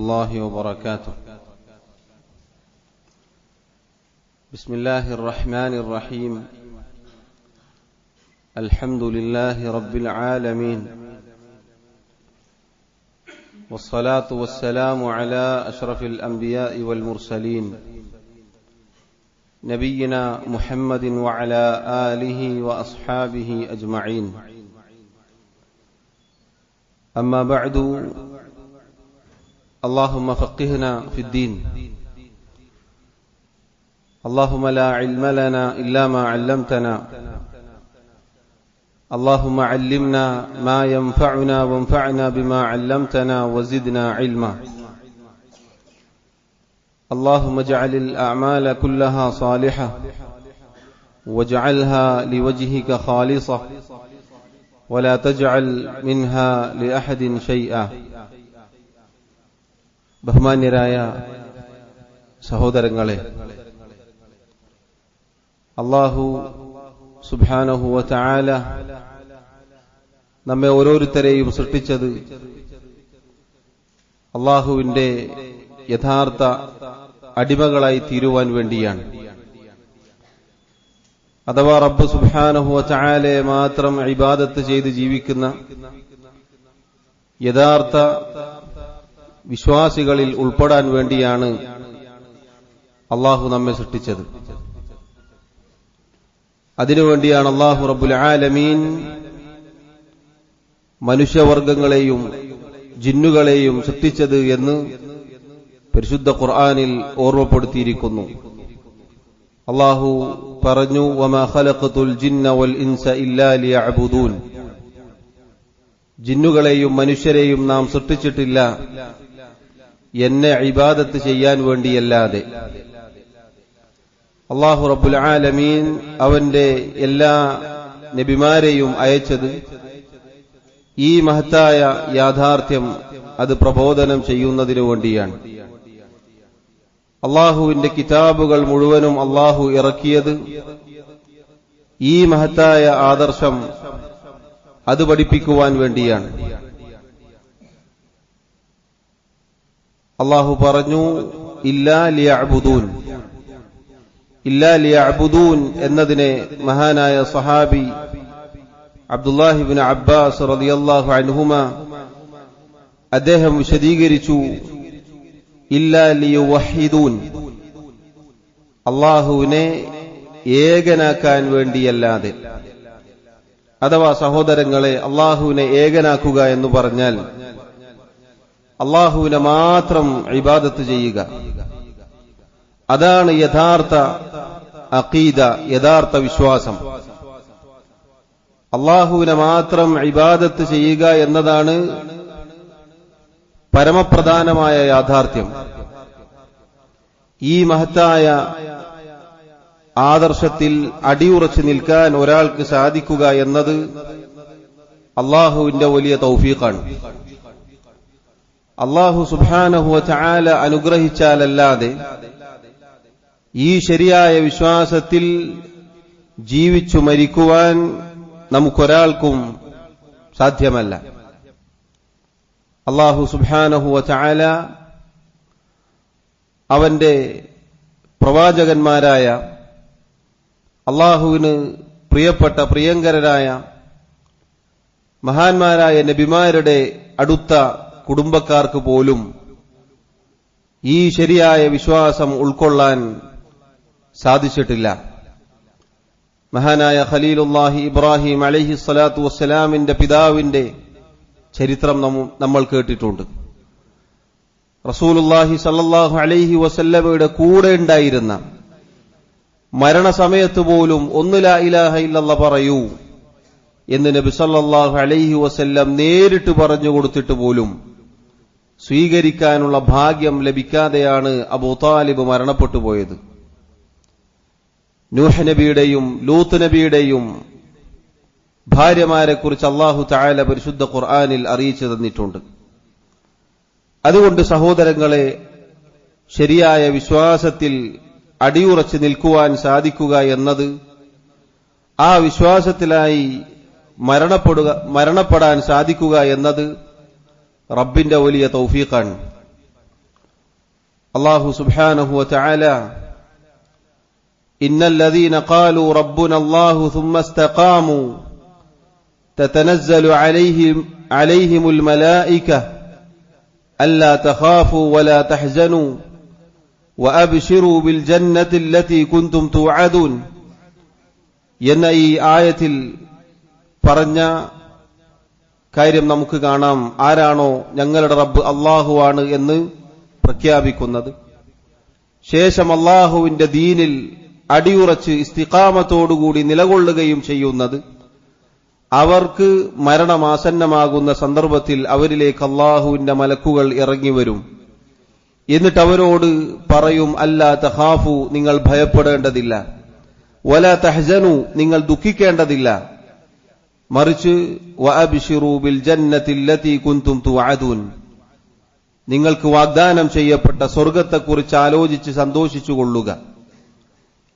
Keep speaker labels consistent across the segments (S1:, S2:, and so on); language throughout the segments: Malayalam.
S1: الله وبركاته. بسم الله الرحمن الرحيم. الحمد لله رب العالمين، والصلاة والسلام على أشرف الأنبياء والمرسلين نبينا محمد وعلى آله وأصحابه أجمعين. أما بعد، اللهم فقهنا في الدين. اللهم لا علم لنا إلا ما علمتنا. اللهم علمنا ما ينفعنا وانفعنا بما علمتنا وزدنا علما. اللهم اجعل الأعمال كلها صالحة واجعلها لوجهك خالصة ولا تجعل منها لأحد شيئا. ബഹുമാന്യരായ സഹോദരങ്ങളെ, അല്ലാഹു സുബ്ഹാനഹു വ തആല നമ്മെ ഓരോരുത്തരെയും സൃഷ്ടിച്ചത് അല്ലാഹുവിന്റെ യഥാർത്ഥ അടിമകളായി തീരുവാൻ വേണ്ടിയാണ്. അഥവാ റബ്ബ് സുബ്ഹാനഹു വ തആലയെ മാത്രം ഇബാദത്ത് ചെയ്ത് ജീവിക്കുന്ന യഥാർത്ഥ വിശ്വാസികളിൽ ഉൾപ്പെടാൻ വേണ്ടിയാണ് അല്ലാഹു നമ്മെ സൃഷ്ടിച്ചത്. അതിനുവേണ്ടിയാണ് അല്ലാഹു റബ്ബുൽ ആലമീൻ മനുഷ്യവർഗങ്ങളെയും ജിന്നുകളെയും സൃഷ്ടിച്ചത് എന്ന് പരിശുദ്ധ ഖുർആനിൽ ഓർമ്മപ്പെടുത്തിയിരിക്കുന്നു. അല്ലാഹു പറഞ്ഞു, വമാ ഖലഖതുൽ ജിന്ന വൽ ഇൻസ ഇല്ലാ ലിയഅ്ബുദൂൻ. ജിന്നുകളെയും മനുഷ്യരെയും നാം സൃഷ്ടിച്ചിട്ടില്ല എന്നെ ഇബാദത്ത് ചെയ്യാൻ വേണ്ടിയല്ലാതെ. അല്ലാഹു റബ്ബുൽ ആലമീൻ അവന്റെ എല്ലാ നബിമാരെയും അയച്ചത് ഈ മഹത്തായ യാഥാർത്ഥ്യം അത് പ്രബോധനം ചെയ്യുന്നതിനു വേണ്ടിയാണ്. അല്ലാഹുവിന്റെ കിതാബുകൾ മുഴുവനും അല്ലാഹു ഇറക്കിയത് ഈ മഹത്തായ ആദർശം അത് പഠിപ്പിക്കുവാൻ വേണ്ടിയാണ്. അല്ലാഹു പറഞ്ഞു, ഇല്ലാ ലിയഅ്ബുദൂൻ. ഇല്ലാ ലിയഅ്ബുദൂൻ എന്നതിനെ മഹാനായ സഹാബി അബ്ദുല്ലാഹി ഇബ്നു അബ്ബാസ് റളിയല്ലാഹു അൻഹുമാ അദ്ദേഹം വിശദീകരിച്ചു, ഇല്ലാ ലിയുവഹിദൂൻ. അല്ലാഹുവിനെ ഏകനാക്കാൻ വേണ്ടിയല്ലാതെ. അഥവാ സഹോദരങ്ങളെ, അല്ലാഹുവിനെ ഏകനാക്കുക എന്ന് പറഞ്ഞാൽ അല്ലാഹുവിനെ മാത്രം ഇബാദത്ത് ചെയ്യുക. അതാണ് യഥാർത്ഥ അഖീദ, യഥാർത്ഥ വിശ്വാസം. അല്ലാഹുവിനെ മാത്രം ഇബാദത്ത് ചെയ്യുക എന്നതാണ് പരമപ്രധാനമായ യാഥാർത്ഥ്യം. ഈ മഹത്തായ ആദർശത്തിൽ അടിയുറച്ചു നിൽക്കാൻ ഒരാൾക്ക് സാധിക്കുക എന്നത് അല്ലാഹുവിന്റെ വലിയ തൗഫീഖാണ്. അല്ലാഹു സുബ്ഹാനഹു വ തആല അനുഗ്രഹിച്ചാലല്ലാതെ ഈ ശരിയായ വിശ്വാസത്തിൽ ജീവിച്ചു മരിക്കുവാൻ നമുക്കൊരാൾക്കും സാധ്യമല്ല. അല്ലാഹു സുബ്ഹാനഹു വ തആല അവന്റെ പ്രവാചകന്മാരായ അല്ലാഹുവിന് പ്രിയപ്പെട്ട പ്രിയങ്കരരായ മഹാന്മാരായ നബിമാരുടെ അടുത്ത കുടുംബക്കാർക്ക് പോലും ഈ ശരിയായ വിശ്വാസം ഉൾക്കൊള്ളാൻ സാധിച്ചിട്ടില്ല. മഹാനായ ഖലീലുല്ലാഹി ഇബ്രാഹിം അലൈഹിസ്സലാത്തു വസ്സലാമിന്റെ പിതാവിന്റെ ചരിത്രം നമ്മൾ കേട്ടിട്ടുണ്ട്. റസൂലുള്ളാഹി സ്വല്ലല്ലാഹു അലൈഹി വസല്ലമയുടെ കൂടെ ഉണ്ടായിരുന്ന, മരണസമയത്ത് പോലും ഒന്ന് ലാ ഇലാഹ ഇല്ലല്ലാഹ് പറയൂ എന്ന് നബി സല്ലല്ലാഹു അലൈഹി വസല്ലം നേരിട്ട് പറഞ്ഞു കൊടുത്തിട്ട് പോലും സ്വീകരിക്കാനുള്ള ഭാഗ്യം ലഭിക്കാതെയാണ് അബൂ താലിബ് മരണപ്പെട്ടു പോയത്. നൂഹ് നബിയുടെയും ലൂത്ത് നബിയുടെയും ഭാര്യമാരെക്കുറിച്ച് അല്ലാഹു തആല പരിശുദ്ധ ഖുർആനിൽ അറിയിച്ചു തന്നിട്ടുണ്ട്. അതുകൊണ്ട് സഹോദരങ്ങളെ, ശരിയായ വിശ്വാസത്തിൽ അടിയുറച്ചു നിൽക്കുവാൻ സാധിക്കുക എന്നത്, ആ വിശ്വാസത്തിലായി മരണപ്പെടാൻ സാധിക്കുക എന്നത് റബ്ബിന്റെ വലിയ തൗഫീഖാണ്. അല്ലാഹു സുബ്ഹാനഹു വ തആല ഇന്നല്ലദീന ഖാലൂ റബ്ബുനല്ലാഹു ثم استقاموا تتنزل عليهم الملائكة ألا تخافوا ولا تحزنوا وأبشروا بالجنة التي كنتم توعدون എന്ന ഈ ആയത്തിൽ പറഞ്ഞ കാര്യം നമുക്ക് കാണാം. ആരാണോ ഞങ്ങളുടെ റബ്ബ് അല്ലാഹുവാണ് എന്ന് പ്രഖ്യാപിക്കുന്നത്, ശേഷം അല്ലാഹുവിന്റെ ദീനിൽ അടിയുറച്ച് ഇസ്തിഖാമത്തോടുകൂടി നിലകൊള്ളുകയും ചെയ്യുന്നത്, അവർക്ക് മരണമാസന്നമാകുന്ന സന്ദർഭത്തിൽ അവരിലേക്ക് അല്ലാഹുവിന്റെ മലക്കുകൾ ഇറങ്ങിവരും. എന്നിട്ട് അവരോട് പറയും, അല്ലാ തഖാഫു, നിങ്ങൾ ഭയപ്പെടേണ്ടതില്ല, വലാ തഹ്സനു, നിങ്ങൾ ദുഃഖിക്കേണ്ടതില്ല, മറിച്ച് വഅബ്ശിറൂ ബിൽ ജന്നത്തി അല്ലതി കുൻതും തുഅദൂൻ, നിങ്ങൾക്ക് വാഗ്ദാനം ചെയ്യപ്പെട്ട സ്വർഗ്ഗത്തെക്കുറിച്ച് ആലോചിച്ച് സന്തോഷിച്ചുകൊള്ളുക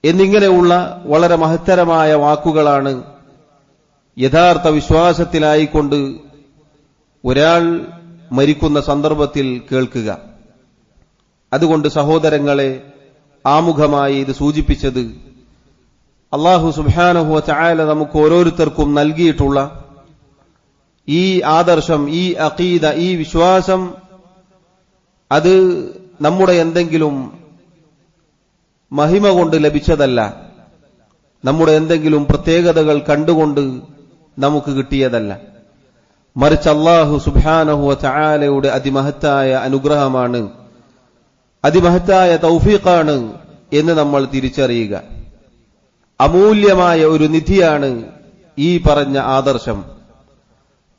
S1: എന്നിങ്ങനെയുള്ള വളരെ മഹത്തരമായ വാക്കുകളാണ് യഥാർത്ഥ വിശ്വാസത്തിലായിക്കൊണ്ട് ഒരാൾ മരിക്കുന്ന സന്ദർഭത്തിൽ കേൾക്കുക. അതുകൊണ്ട് സഹോദരങ്ങളെ, ആമുഖമായി ഇത് സൂചിപ്പിച്ചത് അല്ലാഹു സുബ്ഹാനഹു വ തആല നമുക്ക് ഓരോരുത്തർക്കും നൽകിയിട്ടുള്ള ഈ ആദർശം, ഈ അഖീദ, ഈ വിശ്വാസം, അത് നമ്മുടെ എന്തെങ്കിലും മഹിമ കൊണ്ട് ലഭിച്ചതല്ല, നമ്മുടെ എന്തെങ്കിലും പ്രത്യേകതകൾ കണ്ടുകൊണ്ട് നമുക്ക് കിട്ടിയതല്ല, മറിച്ച് അല്ലാഹു സുബ്ഹാനഹു വ തആലയുടെ അതിമഹത്തായ അനുഗ്രഹമാണ്, അതിമഹത്തായ തൗഫീഖാണ് എന്ന് നമ്മൾ തിരിച്ചറിയുക. അമൂല്യമായ ഒരു നിധിയാണ് ഈ പറഞ്ഞ ആദർശം.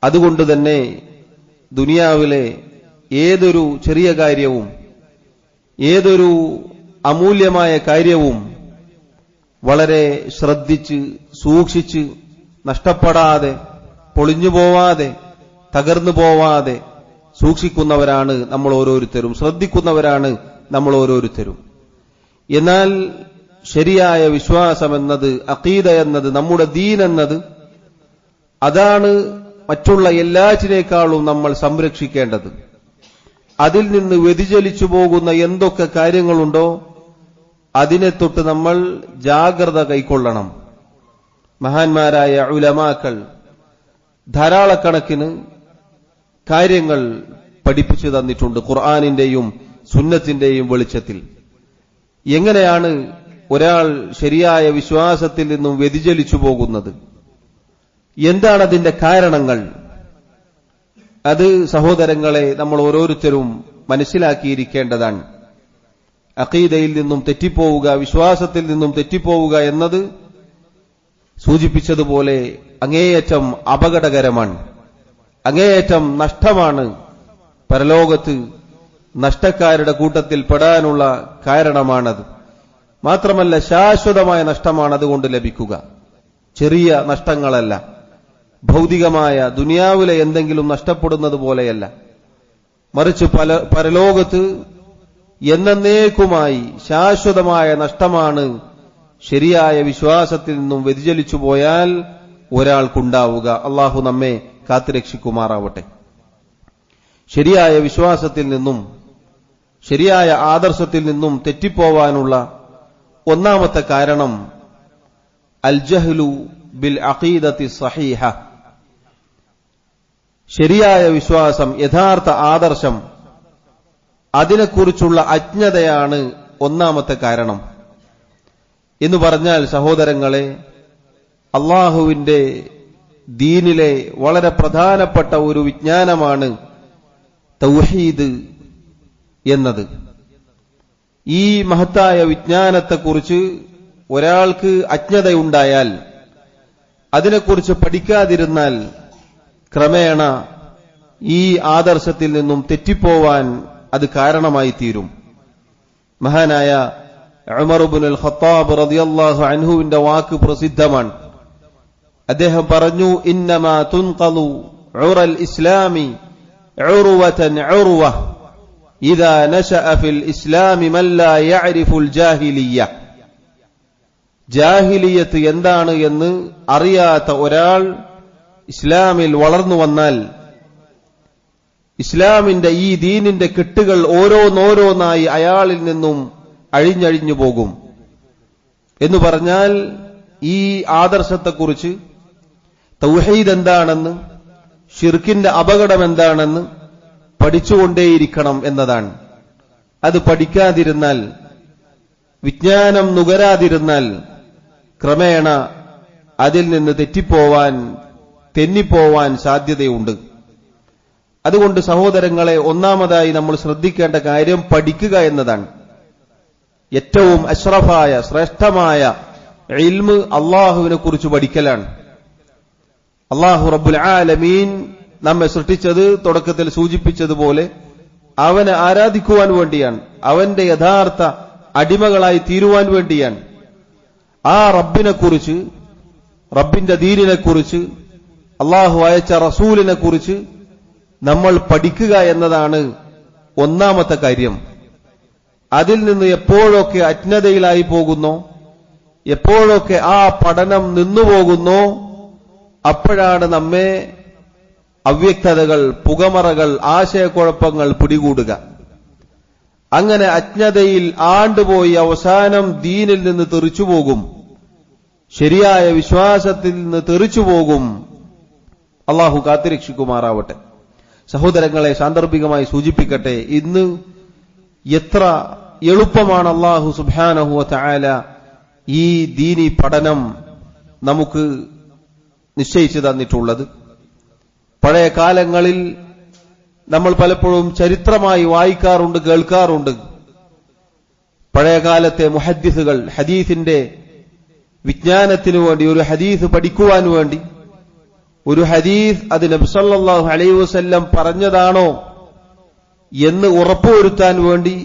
S1: അതുകൊണ്ട് തന്നെ ദുനിയാവിലെ ഏതൊരു ചെറിയ കാര്യവും, ഏതൊരു അമൂല്യമായ കാര്യവും വളരെ ശ്രദ്ധിച്ച് സൂക്ഷിച്ച് നഷ്ടപ്പെടാതെ, പൊളിഞ്ഞു പോവാതെ, തകർന്നു പോവാതെ സൂക്ഷിക്കുന്നവരാണ് നമ്മൾ ഓരോരുത്തരും, ശ്രദ്ധിക്കുന്നവരാണ് നമ്മൾ ഓരോരുത്തരും. എന്നാൽ ശരിയായ വിശ്വാസം എന്നത്, അഖീദ എന്നത്, നമ്മുടെ ദീൻ എന്നത്, അതാണ് മറ്റുള്ള എല്ലാറ്റിനേക്കാളും നമ്മൾ സംരക്ഷിക്കേണ്ടത്. അതിൽ നിന്ന് വ്യതിചലിച്ചു പോകുന്ന എന്തൊക്കെ കാര്യങ്ങളുണ്ടോ അതിനെ തൊട്ട് നമ്മൾ ജാഗ്രത കൈക്കൊള്ളണം. മഹാന്മാരായ ഉലമാക്കൾ ധാരാളക്കണക്കിന് കാര്യങ്ങൾ പഠിപ്പിച്ചു തന്നിട്ടുണ്ട് ഖുർആനിന്റെയും സുന്നത്തിന്റെയും വെളിച്ചത്തിൽ. എങ്ങനെയാണ് ഒരാൾ ശരിയായ വിശ്വാസത്തിൽ നിന്നും വ്യതിചലിച്ചു പോകുന്നത്, എന്താണ് അതിന്റെ കാരണങ്ങൾ? അത് സഹോദരങ്ങളെ നമ്മൾ ഓരോരുത്തരും മനസ്സിലാക്കിയിരിക്കേണ്ടതാണ്. അഖീദയിൽ നിന്നും തെറ്റിപ്പോവുക, വിശ്വാസത്തിൽ നിന്നും തെറ്റിപ്പോവുക എന്നത് സൂചിപ്പിച്ചതുപോലെ അങ്ങേയറ്റം അപകടകരമാണ്, അങ്ങേയറ്റം നഷ്ടമാണ്. പരലോകത്ത് നഷ്ടക്കാരുടെ കൂട്ടത്തിൽ പെടാനുള്ള കാരണമാണത്. മാത്രമല്ല ശാശ്വതമായ നഷ്ടമാണ് അതുകൊണ്ട് ലഭിക്കുക. ചെറിയ നഷ്ടങ്ങളല്ല, ഭൗതികമായ ദുനിയാവിലെ എന്തെങ്കിലും നഷ്ടപ്പെടുന്നത് പോലെയല്ല, മറിച്ച് പരലോകത്ത് എന്നേക്കുമായി ശാശ്വതമായ നഷ്ടമാണ് ശരിയായ വിശ്വാസത്തിൽ നിന്നും വ്യതിചലിച്ചു പോയാൽ ഒരാൾക്കുണ്ടാവുക. അള്ളാഹു നമ്മെ കാത്തുരക്ഷിക്കുമാറാവട്ടെ. ശരിയായ വിശ്വാസത്തിൽ നിന്നും ശരിയായ ആദർശത്തിൽ നിന്നും തെറ്റിപ്പോവാനുള്ള ഒന്നാമത്തെ കാരണം അൽ ജഹ്ലു ബിൽ അഖീദത്തി സഹീഹ. ശരിയായ വിശ്വാസം, യഥാർത്ഥ ആദർശം, അതിനെക്കുറിച്ചുള്ള അജ്ഞതയാണ് ഒന്നാമത്തെ കാരണം. എന്ന് പറഞ്ഞാൽ സഹോദരങ്ങളെ, അള്ളാഹുവിന്റെ ദീനിലെ വളരെ പ്രധാനപ്പെട്ട ഒരു വിജ്ഞാനമാണ് തൗഹീദ് എന്നത്. ഈ മഹത്തായ വിജ്ഞാനത്തെക്കുറിച്ച് ഒരാൾക്ക് അജ്ഞതയുണ്ടായാൽ, അതിനെക്കുറിച്ച് പഠിക്കാതിരുന്നാൽ ക്രമേണ ഈ ആദർശത്തിൽ നിന്നും തെറ്റിപ്പോവാൻ അത് കാരണമായി തീരും. മഹാനായ ഉമർ ഇബ്നുൽ ഖത്താബ് റളിയല്ലാഹു അൻഹുവിന്റെ വാക്ക് പ്രസിദ്ധമാണ്. അദ്ദേഹം പറഞ്ഞു, ഇന്നമാ തുൻഖലു ഉറൽ ഇസ്ലാമി ഉർവതൻ ഉർവ ഇദാ നശഅ ഫിൽ ഇസ്ലാമി മൻ ലാ യഅരിഫുൽ ജാഹിലിയ്യ. ജാഹിലിയത്ത് എന്താണ് എന്ന് അറിയാത്ത ഒരാൾ ഇസ്ലാമിൽ വളർന്നു വന്നാൽ ഇസ്ലാമിന്റെ ഈ ദീനിന്റെ കെട്ടുകൾ ഓരോന്നോരോന്നായി അയാളിൽ നിന്നും അഴിഞ്ഞഴിഞ്ഞു പോകും. എന്ന് പറഞ്ഞാൽ ഈ ആദർശത്തെക്കുറിച്ച്, തൗഹീദ് എന്താണെന്ന്, ശിർക്കിന്റെ അപകടം എന്താണെന്ന് പഠിച്ചുകൊണ്ടേയിരിക്കണം എന്നതാണ്. അത് പഠിക്കാതിരുന്നാൽ, വിജ്ഞാനം നുകരാതിരുന്നാൽ ക്രമേണ അതിൽ നിന്ന് തെന്നിപ്പോവാൻ സാധ്യതയുണ്ട്. അതുകൊണ്ട് സഹോദരങ്ങളെ, ഒന്നാമതായി നമ്മൾ ശ്രദ്ധിക്കേണ്ട കാര്യം പഠിക്കുക എന്നതാണ്. ഏറ്റവും അഷ്റഫായ, ശ്രേഷ്ഠമായ ഇൽമ് അള്ളാഹുവിനെ കുറിച്ച് പഠിക്കലാണ്. അള്ളാഹു റബ്ബുൽ ആലമീൻ നമ്മെ സൃഷ്ടിച്ചത് തുടക്കത്തിൽ സൂചിപ്പിച്ചതുപോലെ അവനെ ആരാധിക്കുവാൻ വേണ്ടിയാണ്, അവന്റെ യഥാർത്ഥ അടിമകളായി തീരുവാൻ വേണ്ടിയാണ്. ആ റബ്ബിനെക്കുറിച്ച്, റബ്ബിന്റെ ദീനിനെക്കുറിച്ച്, അള്ളാഹു അയച്ച റസൂലിനെ കുറിച്ച് നമ്മൾ പഠിക്കുക എന്നതാണ് ഒന്നാമത്തെ കാര്യം. അതിൽ നിന്ന് എപ്പോഴൊക്കെ അജ്ഞതയിലായി പോകുന്നോ, എപ്പോഴൊക്കെ ആ പഠനം നിന്നുപോകുന്നോ, അപ്പോഴാണ് നമ്മെ അവ്യക്തതകൾ, പുകമറകൾ, ആശയക്കുഴപ്പങ്ങൾ പിടികൂടുക. അങ്ങനെ അജ്ഞതയിൽ ആണ്ടുപോയി അവസാനം ദീനിൽ നിന്ന് തെറിച്ചുപോകും, ശരിയായ വിശ്വാസത്തിൽ നിന്ന് തെറിച്ചുപോകും. അള്ളാഹു കാത്തുരക്ഷിക്കുമാറാവട്ടെ. സഹോദരങ്ങളെ, സാന്ദർഭികമായി സൂചിപ്പിക്കട്ടെ, ഇന്ന് എത്ര എളുപ്പമാണ് അള്ളാഹു സുബ്ഹാനഹു വ തആല ഈ ദീനി പഠനം നമുക്ക് നിശ്ചയിച്ചു തന്നിട്ടുള്ളത്. പഴയ കാലങ്ങളിൽ നമ്മൾ പലപ്പോഴും ചരിത്രമായി വായിക്കാറുണ്ട്, കേൾക്കാറുണ്ട്. പഴയകാലത്തെ മുഹദ്ദിസുകൾ ഹദീസിന്റെ വിജ്ഞാനത്തിനു വേണ്ടി, ഒരു ഹദീസ് പഠിക്കുവാൻ വേണ്ടി, ഒരു ഹദീസ് അത് നബി സല്ലല്ലാഹു അലൈഹി വസല്ലം പറഞ്ഞതാണോ എന്ന് ഉറപ്പുവരുത്താൻ വേണ്ടി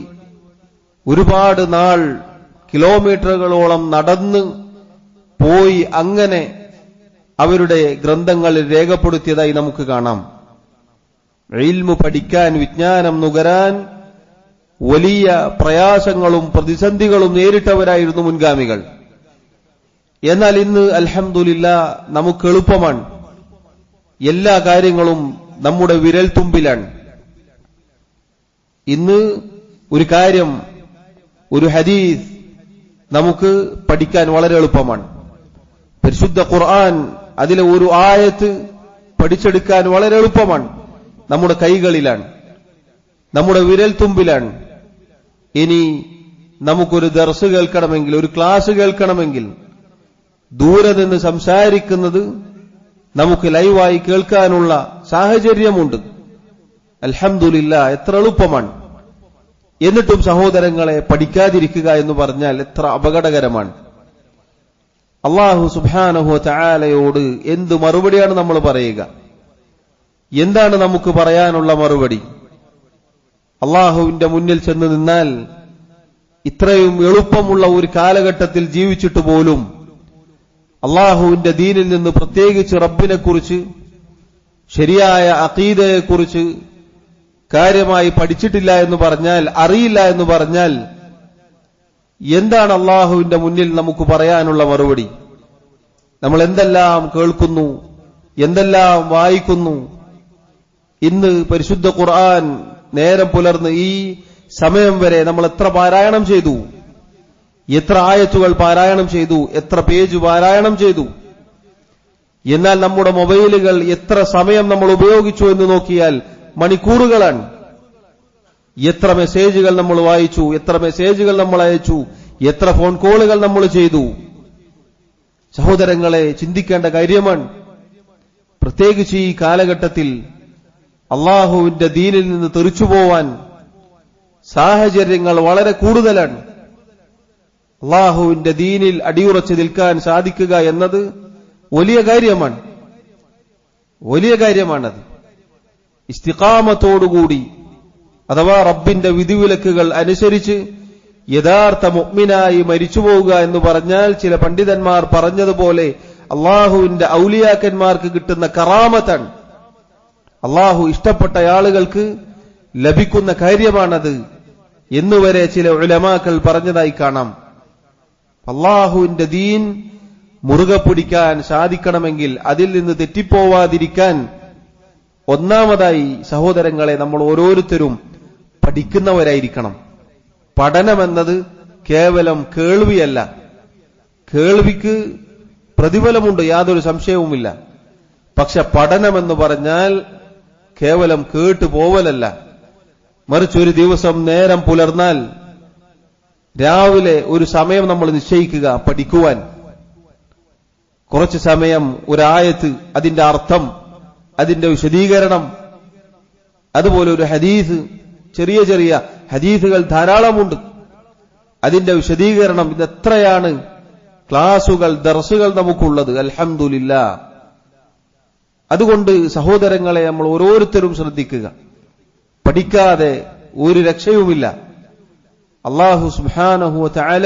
S1: ഒരുപാട് നാൾ, കിലോമീറ്ററുകളോളം നടന്ന് പോയി അങ്ങനെ അവരുടെ ഗ്രന്ഥങ്ങളിൽ രേഖപ്പെടുത്തിയതായി നമുക്ക് കാണാം. ഇൽമു പഠിക്കാൻ, വിജ്ഞാനം നുകരാൻ വലിയ പ്രയാസങ്ങളും പ്രതിസന്ധികളും നേരിട്ടവരായിരുന്നു മുൻഗാമികൾ. എന്നാൽ ഇന്ന് അൽഹംദുലില്ലാഹ് നമുക്ക് എളുപ്പമാണ്. എല്ലാ കാര്യങ്ങളും നമ്മുടെ വിരൽത്തുമ്പിലാണ്. ഇന്ന് ഒരു കാര്യം, ഒരു ഹദീസ് നമുക്ക് പഠിക്കാൻ വളരെ എളുപ്പമാണ്. പരിശുദ്ധ ഖുർആൻ, അതിലെ ഒരു ആയത്ത് പഠിച്ചെടുക്കാൻ വളരെ എളുപ്പമാണ്. നമ്മുടെ കൈകളിലാണ്, നമ്മുടെ വിരൽത്തുമ്പിലാണ്. ഇനി നമുക്കൊരു ദർസ് കേൾക്കണമെങ്കിൽ, ഒരു ക്ലാസ് കേൾക്കണമെങ്കിൽ, ദൂരെ നിന്ന് സംസാരിക്കുന്നത് നമുക്ക് ലൈവായി കേൾക്കാനുള്ള സാഹചര്യമുണ്ട്. അൽഹംദുലില്ലാഹ്, എത്ര എളുപ്പമാണ്. എന്നിട്ടും സഹോദരങ്ങളെ, പഠിക്കാതിരിക്കുക എന്ന് പറഞ്ഞാൽ എത്ര അപകടകരമാണ്. അല്ലാഹു സുബ്ഹാനഹു വ തആലയോട് എന്ത് മറുപടിയാണ് നമ്മൾ പറയുക? എന്താണ് നമുക്ക് പറയാനുള്ള മറുപടി? അല്ലാഹുവിന്റെ മുന്നിൽ ചെന്ന് നിന്നാൽ ഇത്രയും എളുപ്പമുള്ള ഒരു കാലഘട്ടത്തിൽ ജീവിച്ചിട്ട് പോലും അല്ലാഹുവിന്റെ ദീനിൽ നിന്ന്, പ്രത്യേകിച്ച് റബ്ബിനെക്കുറിച്ച്, ശരിയായ അഖീദയെക്കുറിച്ച് കാര്യമായി പഠിച്ചിട്ടില്ല എന്ന് പറഞ്ഞാൽ, അറിയില്ല എന്ന് പറഞ്ഞാൽ എന്താണ് അല്ലാഹുവിന്റെ മുന്നിൽ നമുക്ക് പറയാനുള്ള മറുപടി? നമ്മൾ എന്തെല്ലാം കേൾക്കുന്നു, എന്തെല്ലാം വായിക്കുന്നു. ഇന്ന് പരിശുദ്ധ ഖുർആൻ നേരം പുലർന്ന് ഈ സമയം വരെ നമ്മൾ എത്ര പാരായണം ചെയ്തു, എത്ര ആയത്തുകൾ പാരായണം ചെയ്തു, എത്ര പേജ് പാരായണം ചെയ്തു. എന്നാൽ നമ്മുടെ മൊബൈലുകൾ എത്ര സമയം നമ്മൾ ഉപയോഗിച്ചു എന്ന് നോക്കിയാൽ മണിക്കൂറുകളാണ്. എത്ര മെസ്സേജുകൾ നമ്മൾ വായിച്ചു, എത്ര മെസ്സേജുകൾ നമ്മൾ അയച്ചു, എത്ര ഫോൺ കോളുകൾ നമ്മൾ ചെയ്തു. സഹോദരങ്ങളെ, ചിന്തിക്കേണ്ട കാര്യമാണ്. പ്രത്യേകിച്ച് ഈ കാലഘട്ടത്തിൽ അള്ളാഹുവിന്റെ ദീനിൽ നിന്ന് തെറിച്ചുപോവാൻ സാഹചര്യങ്ങൾ വളരെ കൂടുതലാണ്. അള്ളാഹുവിന്റെ ദീനിൽ അടിയുറച്ചു നിൽക്കാൻ സാധിക്കുക എന്നത് വലിയ കാര്യമാണ്, വലിയ കാര്യമാണത്. ഇസ്തിഖാമത്തോടുകൂടി, അഥവാ റബ്ബിന്റെ വിധിവിലക്കുകൾ അനുസരിച്ച് യഥാർത്ഥ മുഅ്മിനായി മരിച്ചുപോവുക എന്ന് പറഞ്ഞാൽ, ചില പണ്ഡിതന്മാർ പറഞ്ഞതുപോലെ അള്ളാഹുവിന്റെ ഔലിയാക്കന്മാർക്ക് കിട്ടുന്ന കറാമത്താണ്. അള്ളാഹു ഇഷ്ടപ്പെട്ട ആളുകൾക്ക് ലഭിക്കുന്ന കാര്യമാണത് എന്നുവരെ ചില ഉലമാക്കൾ പറഞ്ഞതായി കാണാം. അള്ളാഹുവിന്റെ ദീൻ മുറുകെ പിടിക്കാൻ സാധിക്കണമെങ്കിൽ, അതിൽ നിന്ന് തെറ്റിപ്പോവാതിരിക്കാൻ ഒന്നാമതായി സഹോദരങ്ങളെ, നമ്മൾ ഓരോരുത്തരും പഠിക്കുന്നവരായിരിക്കണം. പഠനമെന്നത് കേവലം കേൾവിയല്ല. കേൾവിക്ക് പ്രതിഫലമുണ്ട്, യാതൊരു സംശയവുമില്ല. പക്ഷെ പഠനമെന്ന് പറഞ്ഞാൽ കേവലം കേട്ടു പോവലല്ല. മറിച്ച് ഒരു ദിവസം നേരം പുലർന്നാൽ രാവിലെ ഒരു സമയം നമ്മൾ നിശ്ചയിക്കുക പഠിക്കുവാൻ. കുറച്ച് സമയം ഒരായത്ത്, അതിന്റെ അർത്ഥം, അതിന്റെ വിശദീകരണം, അതുപോലെ ഒരു ഹദീസ്, ചെറിയ ചെറിയ ഹദീസുകൾ ധാരാളമുണ്ട്, അതിന്റെ വിശദീകരണം. ഇതെത്രയാണ് ക്ലാസുകൾ, ദർസുകൾ നമുക്കുള്ളത്. അൽഹംദുലില്ലാഹ്. അതുകൊണ്ട് സഹോദരങ്ങളെ, നമ്മൾ ഓരോരുത്തരും ശ്രദ്ധിക്കുക. പഠിക്കാതെ ഒരു രക്ഷയുമില്ല. അല്ലാഹു സുബ്ഹാനഹു വ തആല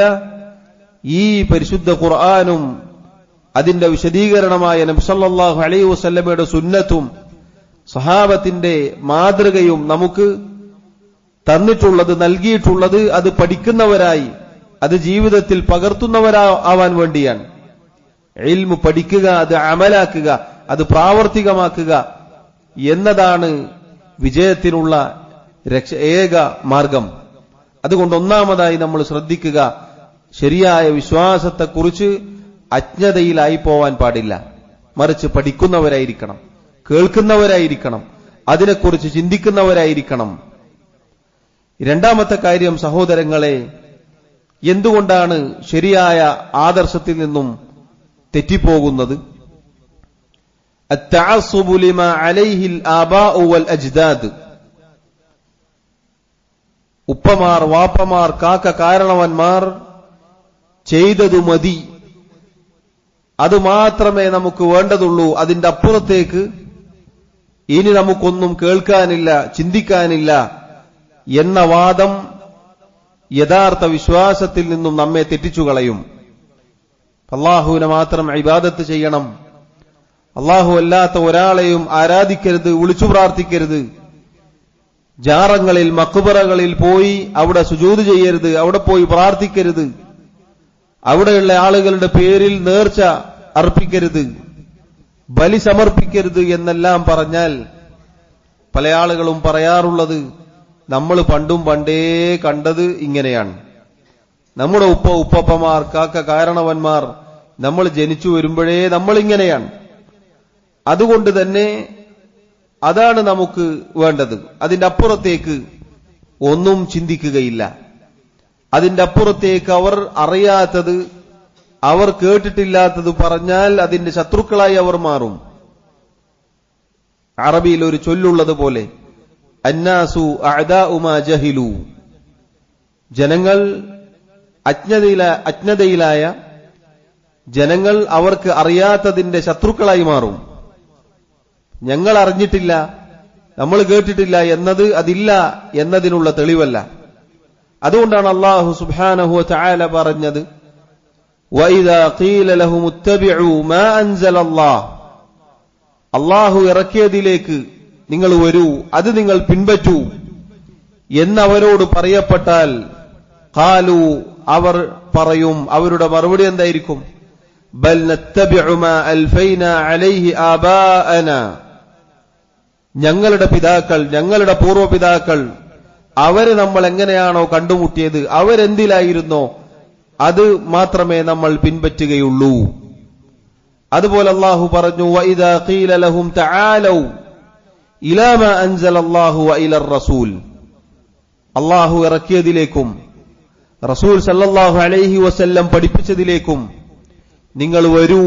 S1: ഈ പരിശുദ്ധ ഖുർആനും അതിന്റെ വിശദീകരണമായ നബി സല്ലല്ലാഹു അലൈഹി വസല്ലമയുടെ സുന്നത്തും സഹാബത്തിന്റെ മാതൃകയും നമുക്ക് തന്നിട്ടുള്ളത്, നൽകിയിട്ടുള്ളത് അത് പഠിക്കുന്നവരായി, അത് ജീവിതത്തിൽ പകർത്തുന്നവരാവാൻ വേണ്ടിയാണ്. ഇൽമു പഠിക്കുക, അത് അമലാക്കുക, അത് പ്രാവർത്തികമാക്കുക എന്നതാണ് വിജയത്തിനുള്ള ഏക മാർഗം. അതുകൊണ്ട് ഒന്നാമതായി നമ്മൾ ശ്രദ്ധിക്കുക, ശരിയായ വിശ്വാസത്തെക്കുറിച്ച് അജ്ഞതയിലായി പോവാൻ പാടില്ല. മറിച്ച് പഠിക്കുന്നവരായിരിക്കണം, കേൾക്കുന്നവരായിരിക്കണം, അതിനെക്കുറിച്ച് ചിന്തിക്കുന്നവരായിരിക്കണം. രണ്ടാമത്തെ കാര്യം സഹോദരങ്ങളെ, എന്തുകൊണ്ടാണ് ശരിയായ ആദർശത്തിൽ നിന്നും തെറ്റിപ്പോകുന്നത്? അത്തഅസ്സുബു ലിമാ അലൈഹിൽ ആബാഉ വൽ അജ്ദാദ്. ഉപ്പമാർ, വാപ്പമാർ, കാക്ക കാരണവന്മാർ ചെയ്തതു മതി, അത് മാത്രമേ നമുക്ക് വേണ്ടതുള്ളൂ, അതിന്റെ അപ്പുറത്തേക്ക് ഇനി നമുക്കൊന്നും കേൾക്കാനില്ല, ചിന്തിക്കാനില്ല എന്ന വാദം യഥാർത്ഥ വിശ്വാസത്തിൽ നിന്നും നമ്മെ തെറ്റിച്ചു കളയും. അല്ലാഹുവിനെ മാത്രം ഇബാദത്ത് ചെയ്യണം, അല്ലാഹു അല്ലാത്ത ഒരാളെയും ആരാധിക്കരുത്, വിളിച്ചു പ്രാർത്ഥിക്കരുത്, ജാറങ്ങളിൽ മഖ്ബറകളിൽ പോയി അവിടെ സുജൂദ് ചെയ്യരുത്, അവിടെ പോയി പ്രാർത്ഥിക്കരുത്, അവിടെയുള്ള ആളുകളുടെ പേരിൽ നേർച്ച അർപ്പിക്കരുത്, ബലി സമർപ്പിക്കരുത് എന്നെല്ലാം പറഞ്ഞാൽ പല ആളുകളും പറയാറുള്ളത്, നമ്മൾ പണ്ടും പണ്ടേ കണ്ടത് ഇങ്ങനെയാണ്, നമ്മുടെ ഉപ്പമാർ, കാക്ക കാരണവന്മാർ, നമ്മൾ ജനിച്ചു വരുമ്പോഴേ നമ്മളിങ്ങനെയാണ്, അതുകൊണ്ട് തന്നെ അതാണ് നമുക്ക് വേണ്ടത്, അതിന്റെ അപ്പുറത്തേക്ക് ഒന്നും ചിന്തിക്കുകയില്ല. അതിന്റെ അപ്പുറത്തേക്ക് അവർ അറിയാത്തത്, അവർ കേട്ടിട്ടില്ലാത്തത് പറഞ്ഞാൽ അതിന്റെ ശത്രുക്കളായി അവർ മാറും. അറബിയിൽ ഒരു ചൊല്ലുള്ളത് പോലെ, അന്നാസു അഅദാഉ മാ ജഹിലു. ജനങ്ങൾ അജ്ഞതയിലായ ജനങ്ങൾ അവർക്ക് അറിയാത്തതിന്റെ ശത്രുക്കളായി മാറും. ഞങ്ങൾ അറിഞ്ഞിട്ടില്ല, നമ്മൾ കേട്ടിട്ടില്ല എന്നത് അതില്ല എന്നതിനുള്ള തെളിവല്ല. അതുകൊണ്ടാണ് അല്ലാഹു സുബ്ഹാനഹു വ തആല പറഞ്ഞത്, വഇദാ ഖീല ലഹും ഇത്തബിഉ മാ അൻസലല്ലാഹ്. അല്ലാഹു ഇറക്കിയതിലേക്ക് നിങ്ങൾ വരൂ, അത് നിങ്ങൾ പിൻപറ്റൂ എന്നവരോട് പറയപ്പെട്ടാൽ, ഖാലു, അവർ പറയും, അവരുടെ മറുപടി എന്തായിരിക്കും? ബൽ നത്തബിഉ മാ അൽഫൈനാ അലൈഹി ആബാഅനാ. ഞങ്ങളുടെ പിതാക്കൾ, ഞങ്ങളുടെ പൂർവ്വപിതാക്കൾ, അവര് നമ്മൾ എങ്ങനെയാണോ കണ്ടുമുട്ടിയത്, അവരെന്തിലായിരുന്നോ അത് മാത്രമേ നമ്മൾ പിൻപറ്റുകയുള്ളൂ. അതുപോലെ അല്ലാഹു പറഞ്ഞു, വഇദാ ഖീല ലഹും തആലൗ ഇലാ മാ അൻസലല്ലാഹു വഇലർ റസൂൽ. അല്ലാഹു ഇറക്കിയതിലേക്കും റസൂൽ സല്ലല്ലാഹു അലൈഹി വസല്ലം പഠിപ്പിച്ചതിലേക്കും നിങ്ങൾ വരൂ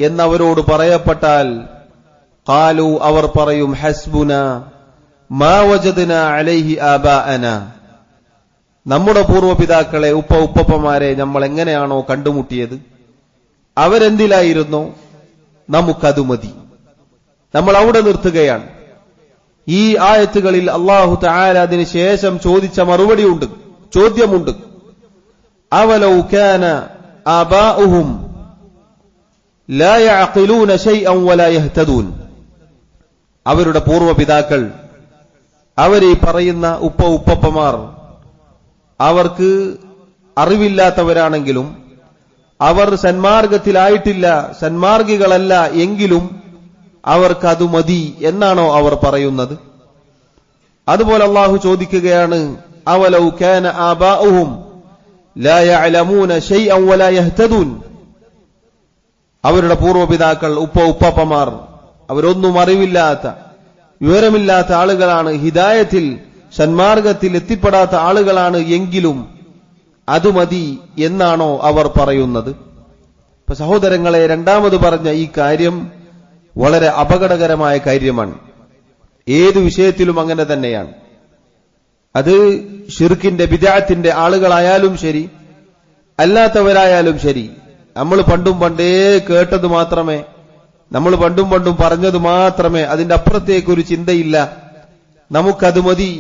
S1: എന്നവരോട് പറയപ്പെട്ടാൽ, ഖാലു, അവർ പറയും, ഹസ്ബുനാ മാ വജദ്നാ അലൈഹി ആബാഅനാ. നമ്മുടെ പൂർവ്വപിതാക്കളെ, ഉപ്പമാരെ നമ്മൾ എങ്ങനെയാണോ കണ്ടുമുട്ടിയത്, അവരെന്തിലായിരുന്നോ നമുക്കത് മതി. നമ്മൾ അവിടെ നിർത്തുകയാണ്. ഈ ആയത്തുകളിൽ അല്ലാഹു തആല അതിന് ശേഷം ചോദിച്ച മറുപടിയുണ്ട്, ചോദ്യമുണ്ട്. അവലൗ കാന ആബാഉഹും ലാ യഅഖിലൂന ശൈഅൻ വലാ യഹ്തദൂൻ. അവരുടെ പൂർവ്വപിതാക്കൾ, അവരീ പറയുന്ന ഉപ്പമാർ, അവർക്ക് അറിവില്ലാത്തവരാണെങ്കിലും അവർ സന്മാർഗത്തിലായിട്ടില്ല, സന്മാർഗികളല്ല എങ്കിലും അവർക്കതു മതി എന്നാണോ അവർ പറയുന്നത്? അതുപോലെ അള്ളാഹു ചോദിക്കുകയാണ്, അവലൗ കാന ആബാഉഹും ലാ യഅലമൂന ശൈഅൻ വലാ യഹ്തദൂൻ. അവരുടെ പൂർവ്വപിതാക്കൾ, ഉപ്പമാർ, അവരൊന്നും അറിവില്ലാത്ത, വിവരമില്ലാത്ത ആളുകളാണ്, ഹിദായത്തിൽ, സന്മാർഗത്തിൽ എത്തിപ്പെടാത്ത ആളുകളാണ് എങ്കിലും അത് മതി എന്നാണോ അവർ പറയുന്നത്? ഇപ്പൊ സഹോദരങ്ങളെ, രണ്ടാമത് പറഞ്ഞ ഈ കാര്യം വളരെ അപകടകരമായ കാര്യമാണ്. ഏതു വിഷയത്തിലും അങ്ങനെ തന്നെയാണ്. അത് ശിർക്കിന്റെ, ബിദ്അത്തിന്റെ ആളുകളായാലും ശരി, അല്ലാത്തവരായാലും ശരി. നമ്മൾ പണ്ടേ കേട്ടത് മാത്രമേ, നമ്മൾ പണ്ടും പറഞ്ഞത് മാത്രമേ, അതിന്റെ അപ്പുറത്തേക്കൊരു ചിന്തയില്ല, നമുക്കത് മതി,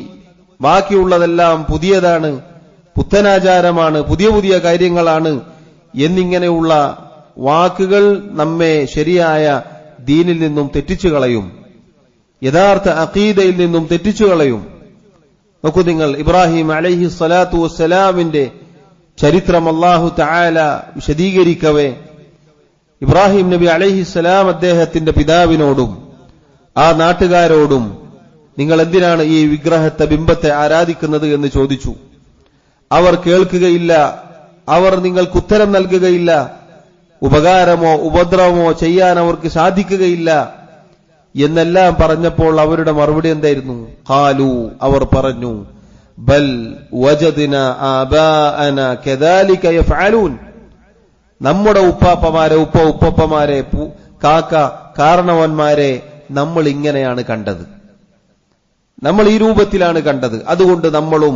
S1: ബാക്കിയുള്ളതെല്ലാം പുതിയതാണ്, പുത്തനാചാരമാണ്, പുതിയ കാര്യങ്ങളാണ് എന്നിങ്ങനെയുള്ള വാക്കുകൾ നമ്മെ ശരിയായ ദീനിൽ നിന്നും തെറ്റിച്ചു കളയും, യഥാർത്ഥ അഖീദയിൽ നിന്നും തെറ്റിച്ചു കളയും. നോക്കൂ നിങ്ങൾ, ഇബ്രാഹിം അലൈഹി സ്വലാത്തു വസ്സലാമിന്റെ ചരിത്രം അല്ലാഹു തആല വിശദീകരിക്കവേ, ഇബ്രാഹിം നബി അലൈഹിസ്സലാം അദ്ദേഹത്തിന്റെ പിതാവിനോടും ആ നാട്ടുകാരോടും നിങ്ങൾ എന്തിനാണ് ഈ വിഗ്രഹത്തെ, ബിംബത്തെ ആരാധിക്കുന്നത് എന്ന് ചോദിച്ചു. അവർ കേൾക്കുകയില്ല, അവർ നിങ്ങൾക്ക് ഉത്തരം നൽകുകയില്ല, ഉപകാരമോ ഉപദ്രവമോ ചെയ്യാൻ അവർക്ക് സാധിക്കുകയില്ല എന്നെല്ലാം പറഞ്ഞപ്പോൾ അവരുടെ മറുപടി എന്തായിരുന്നു? ഖാലു, അവർ പറഞ്ഞു, ബൽ വജദ്ന ആബാഅന കദാലിക യഫ്അലൂൻ. നമ്മുടെ ഉപ്പപ്പമാരെ, കാരണവന്മാരെ നമ്മൾ ഇങ്ങനെയാണ് കണ്ടത്, നമ്മൾ ഈ രൂപത്തിലാണ് കണ്ടത്, അതുകൊണ്ട് നമ്മളും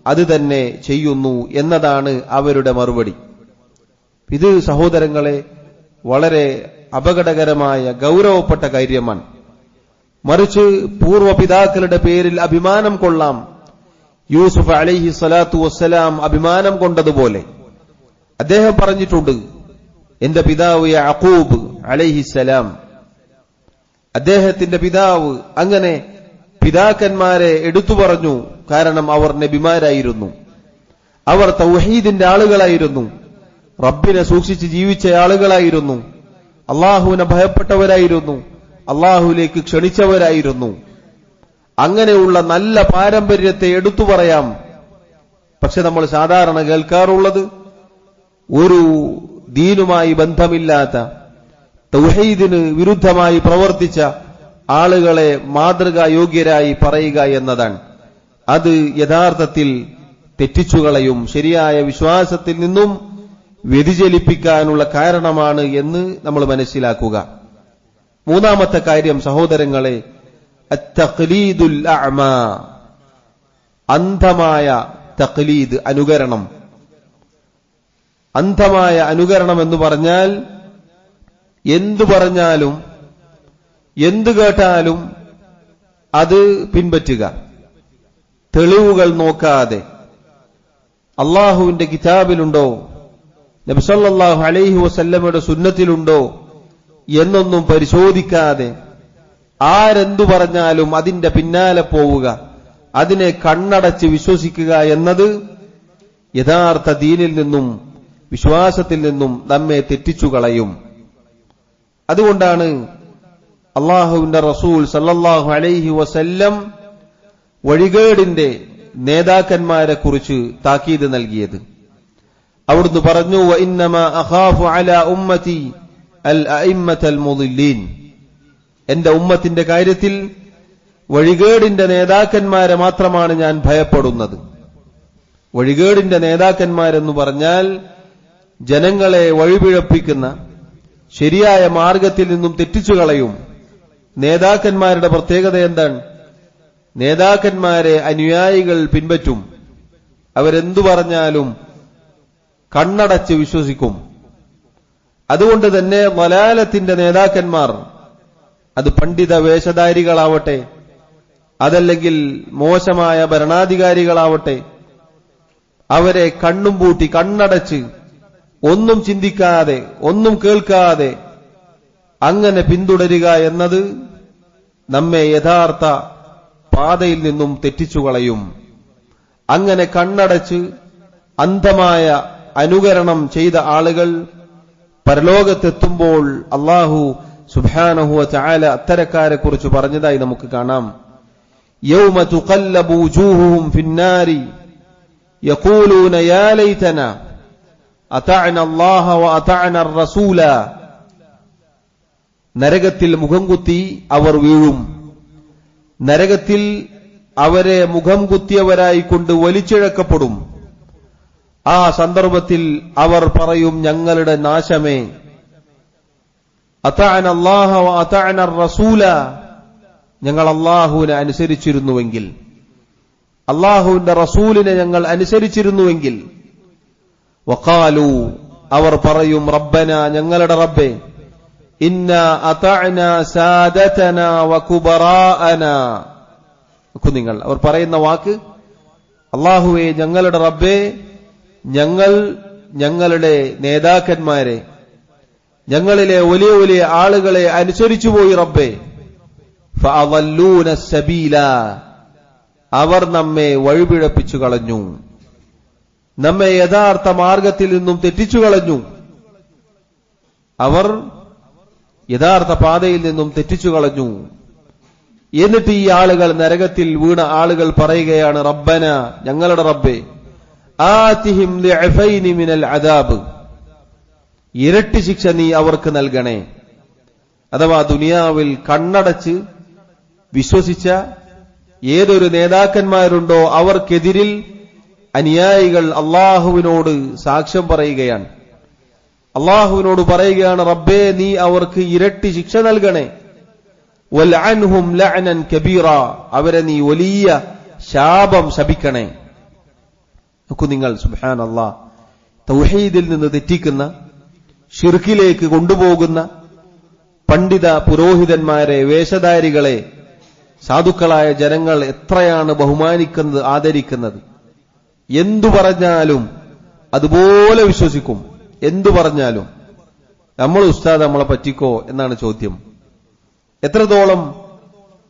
S1: അത് തന്നെ ചെയ്യുന്നു എന്നതാണ് അവരുടെ മറുപടി. ഇത് സഹോദരങ്ങളെ വളരെ അപകടകരമായ, ഗൗരവപ്പെട്ട കാര്യമാണ്. മറിച്ച് പൂർവ്വപിതാക്കളുടെ പേരിൽ അഭിമാനം കൊള്ളാം. യൂസുഫ് അലൈഹി സ്വലാത്തു വസ്സലാം അഭിമാനം കൊണ്ടതുപോലെ അദ്ദേഹം പറഞ്ഞിട്ടുണ്ട്, എന്റെ പിതാവ് യഅഖൂബ് അലൈഹിസ്സലാം, അദ്ദേഹത്തിന്റെ പിതാവ്, അങ്ങനെ പിതാക്കന്മാരെ എടുത്തു പറഞ്ഞു. കാരണം അവർ നബിമാരായിരുന്നു, അവർ തൗഹീദിന്റെ ആളുകളായിരുന്നു, റബ്ബിനെ സൂക്ഷിച്ച് ജീവിച്ച ആളുകളായിരുന്നു, അള്ളാഹുവിനെ ഭയപ്പെട്ടവരായിരുന്നു, അള്ളാഹുവിലേക്ക് ക്ഷണിച്ചവരായിരുന്നു. അങ്ങനെയുള്ള നല്ല പാരമ്പര്യത്തെ എടുത്തു പറയാം. പക്ഷെ നമ്മൾ സാധാരണ കേൾക്കാറുള്ളത് ഒരു ദീനുമായി ബന്ധമില്ലാത്ത, തൗഹീദിന് വിരുദ്ധമായി പ്രവർത്തിച്ച ആളുകളെ മാതൃകായോഗ്യരായി പറയുക എന്നതാണ്. അത് യഥാർത്ഥത്തിൽ തെറ്റിച്ചുകളയും, ശരിയായ വിശ്വാസത്തിൽ നിന്നും വ്യതിചലിപ്പിക്കാനുള്ള കാരണമാണ് എന്ന് നമ്മൾ മനസ്സിലാക്കുക. മൂന്നാമത്തെ കാര്യം സഹോദരങ്ങളെ, അത്തഖ്ലീദുൽ അഅ്മാ, അന്ധമായ തഖ്ലീദ്, അനുകരണം. അന്ധമായ അനുകരണം എന്ന് പറഞ്ഞാൽ എന്തു പറഞ്ഞാലും എന്തു കേട്ടാലും അത് പിൻപറ്റുക, തെളിവുകൾ നോക്കാതെ. അള്ളാഹുവിന്റെ കിതാബിലുണ്ടോ, നബി സല്ലല്ലാഹു അലൈഹി വസല്ലമയുടെ സുന്നത്തിലുണ്ടോ എന്നൊന്നും പരിശോധിക്കാതെ ആരെന്തു പറഞ്ഞാലും അതിന്റെ പിന്നാലെ പോവുക, അതിനെ കണ്ണടച്ച് വിശ്വസിക്കുക എന്നത് യഥാർത്ഥ ദീനിൽ നിന്നും വിശ്വാസത്തിൽ നിന്നും നമ്മെ തെറ്റിച്ചു കളയും. അതുകൊണ്ടാണ് അള്ളാഹുവിന്റെ റസൂൽ സല്ലല്ലാഹു അലൈഹി വസല്ലം വഴികേടിന്റെ നേതാക്കന്മാരെ കുറിച്ച് താക്കീത് നൽകിയത്. അവിടുന്ന് പറഞ്ഞു, വഇന്നമാ അഖാഫു അലാ ഉമ്മതി അൽ അഇമ്മത്തൽ മുളില്ലീൻ. എന്റെ ഉമ്മത്തിന്റെ കാര്യത്തിൽ വഴികേടിന്റെ നേതാക്കന്മാരെ മാത്രമാണ് ഞാൻ ഭയപ്പെടുന്നത്. വഴികേടിന്റെ നേതാക്കന്മാരെന്ന് പറഞ്ഞാൽ ജനങ്ങളെ വഴിപിഴപ്പിക്കുന്ന, ശരിയായ മാർഗത്തിൽ നിന്നും തെറ്റിച്ചു കളയും. നേതാക്കന്മാരുടെ പ്രത്യേകത എന്താണ്? നേതാക്കന്മാരെ അനുയായികൾ പിൻപറ്റും, അവരെന്തു പറഞ്ഞാലും കണ്ണടച്ച് വിശ്വസിക്കും. അതുകൊണ്ട് തന്നെ വലാലത്തിന്റെ നേതാക്കന്മാർ, അത് പണ്ഡിത വേഷധാരികളാവട്ടെ, അതല്ലെങ്കിൽ മോശമായ ഭരണാധികാരികളാവട്ടെ, അവരെ കണ്ണും പൂട്ടി കണ്ണടച്ച് ഒന്നും ചിന്തിക്കാതെ ഒന്നും കേൾക്കാതെ അങ്ങനെ പിന്തുടരുക എന്നത് നമ്മെ യഥാർത്ഥ പാതയിൽ നിന്നും തെറ്റിച്ചുകളയും. അങ്ങനെ കണ്ണടച്ച് അന്ധമായ അനുകരണം ചെയ്ത ആളുകൾ പരലോകത്തെത്തുമ്പോൾ അല്ലാഹു സുബ്ഹാനഹു വ തആല അത്തരക്കാരെ കുറിച്ച് പറഞ്ഞതായി നമുക്ക് കാണാം. യൗമ തുഖല്ലബു വജൂഹുഹും ഫിന്നാരി യഖൂലൂന യാ ലൈതനാ അതഅന അല്ലാഹ വ അതഅന അർ-റസൂല. നരകത്തിൽ മുഖം കുത്തി അവർ വീഴും. നരകത്തിൽ അവരെ മുഖം കുത്തിയവരായി കൊണ്ട് വലിച്ചിഴക്കപ്പെടും. ആ സന്ദർഭത്തിൽ അവർ പറയും, ഞങ്ങളുടെ നാശമേ, അതഅന അല്ലാഹ വ അതഅന അർ-റസൂല, ഞങ്ങൾ അല്ലാഹുവിനെ അനുസരിച്ചിരുന്നുവെങ്കിൽ, അല്ലാഹുവിന്റെ റസൂലിനെ ഞങ്ങൾ അനുസരിച്ചിരുന്നുവെങ്കിൽ. വഖാലു, അവർ പറയും, റബ്ബന, ഞങ്ങളുടെ റബ്ബേ, ഇന്നാ അതഅനാ സാദതനാ വകുബറാഅനാ. നിങ്ങൾ അവർ പറയുന്ന വാക്ക്, അല്ലാഹുവേ, ഞങ്ങളുടെ റബ്ബേ, ഞങ്ങൾ ഞങ്ങളുടെ നേതാക്കന്മാരെ, ഞങ്ങളിലെ വലിയ വലിയ ആളുകളെ അനുസരിച്ചുപോയി റബ്ബേ. ഫഅളല്ലൂന സബീല, അവർ നമ്മെ വഴിപിഴപ്പിച്ചു കളഞ്ഞു, നമ്മെ യഥാർത്ഥ മാർഗത്തിൽ നിന്നും തെറ്റിച്ചു കളഞ്ഞു. അവർ യഥാർത്ഥ പാതയിൽ നിന്നും തെറ്റിച്ചു കളഞ്ഞു. എന്നിട്ട് ഈ ആളുകൾ, നരകത്തിൽ വീണ ആളുകൾ പറയുകയാണ്, റബ്ബന, ഞങ്ങളുടെ റബ്ബേ, ആതിഹിം ളിഅഫൈനി മിനൽ അദാബ്, ഇരട്ടി ശിക്ഷ നീ അവർക്ക് നൽകണേ. അഥവാ ദുനിയാവിൽ കണ്ണടച്ച് വിശ്വസിച്ച ഏതൊരു നേതാക്കന്മാരുണ്ടോ അവർക്കെതിരിൽ അനുയായികൾ അള്ളാഹുവിനോട് സാക്ഷ്യം പറയുകയാണ്. അള്ളാഹുവിനോട് പറയുകയാണ്, റബ്ബേ, നീ അവർക്ക് ഇരട്ടി ശിക്ഷ നൽകണേ. വൽഅൻഹും ലഅനൻ കബീറ, അവരെ നീ വലിയ ശാപം ശപിക്കണേ. നോക്കൂ നിങ്ങൾ, സുബ്ഹാനല്ലാഹ്, തൗഹീദിൽ നിന്ന് തെറ്റിക്കുന്ന, ശിർക്കിലേക്ക് കൊണ്ടുപോകുന്ന പണ്ഡിത പുരോഹിതന്മാരെ, വേഷധാരികളെ സാധുക്കളായ ജനങ്ങൾ എത്രയാണ് ബഹുമാനിക്കുന്നത്, ആദരിക്കുന്നത്. എന്തു പറഞ്ഞാലും അതുപോലെ വിശ്വസിക്കും. എന്തു പറഞ്ഞാലും. നമ്മൾ ഉസ്താദ് നമ്മളെ പറ്റിക്കോ എന്നാണ് ചോദ്യം. എത്രത്തോളം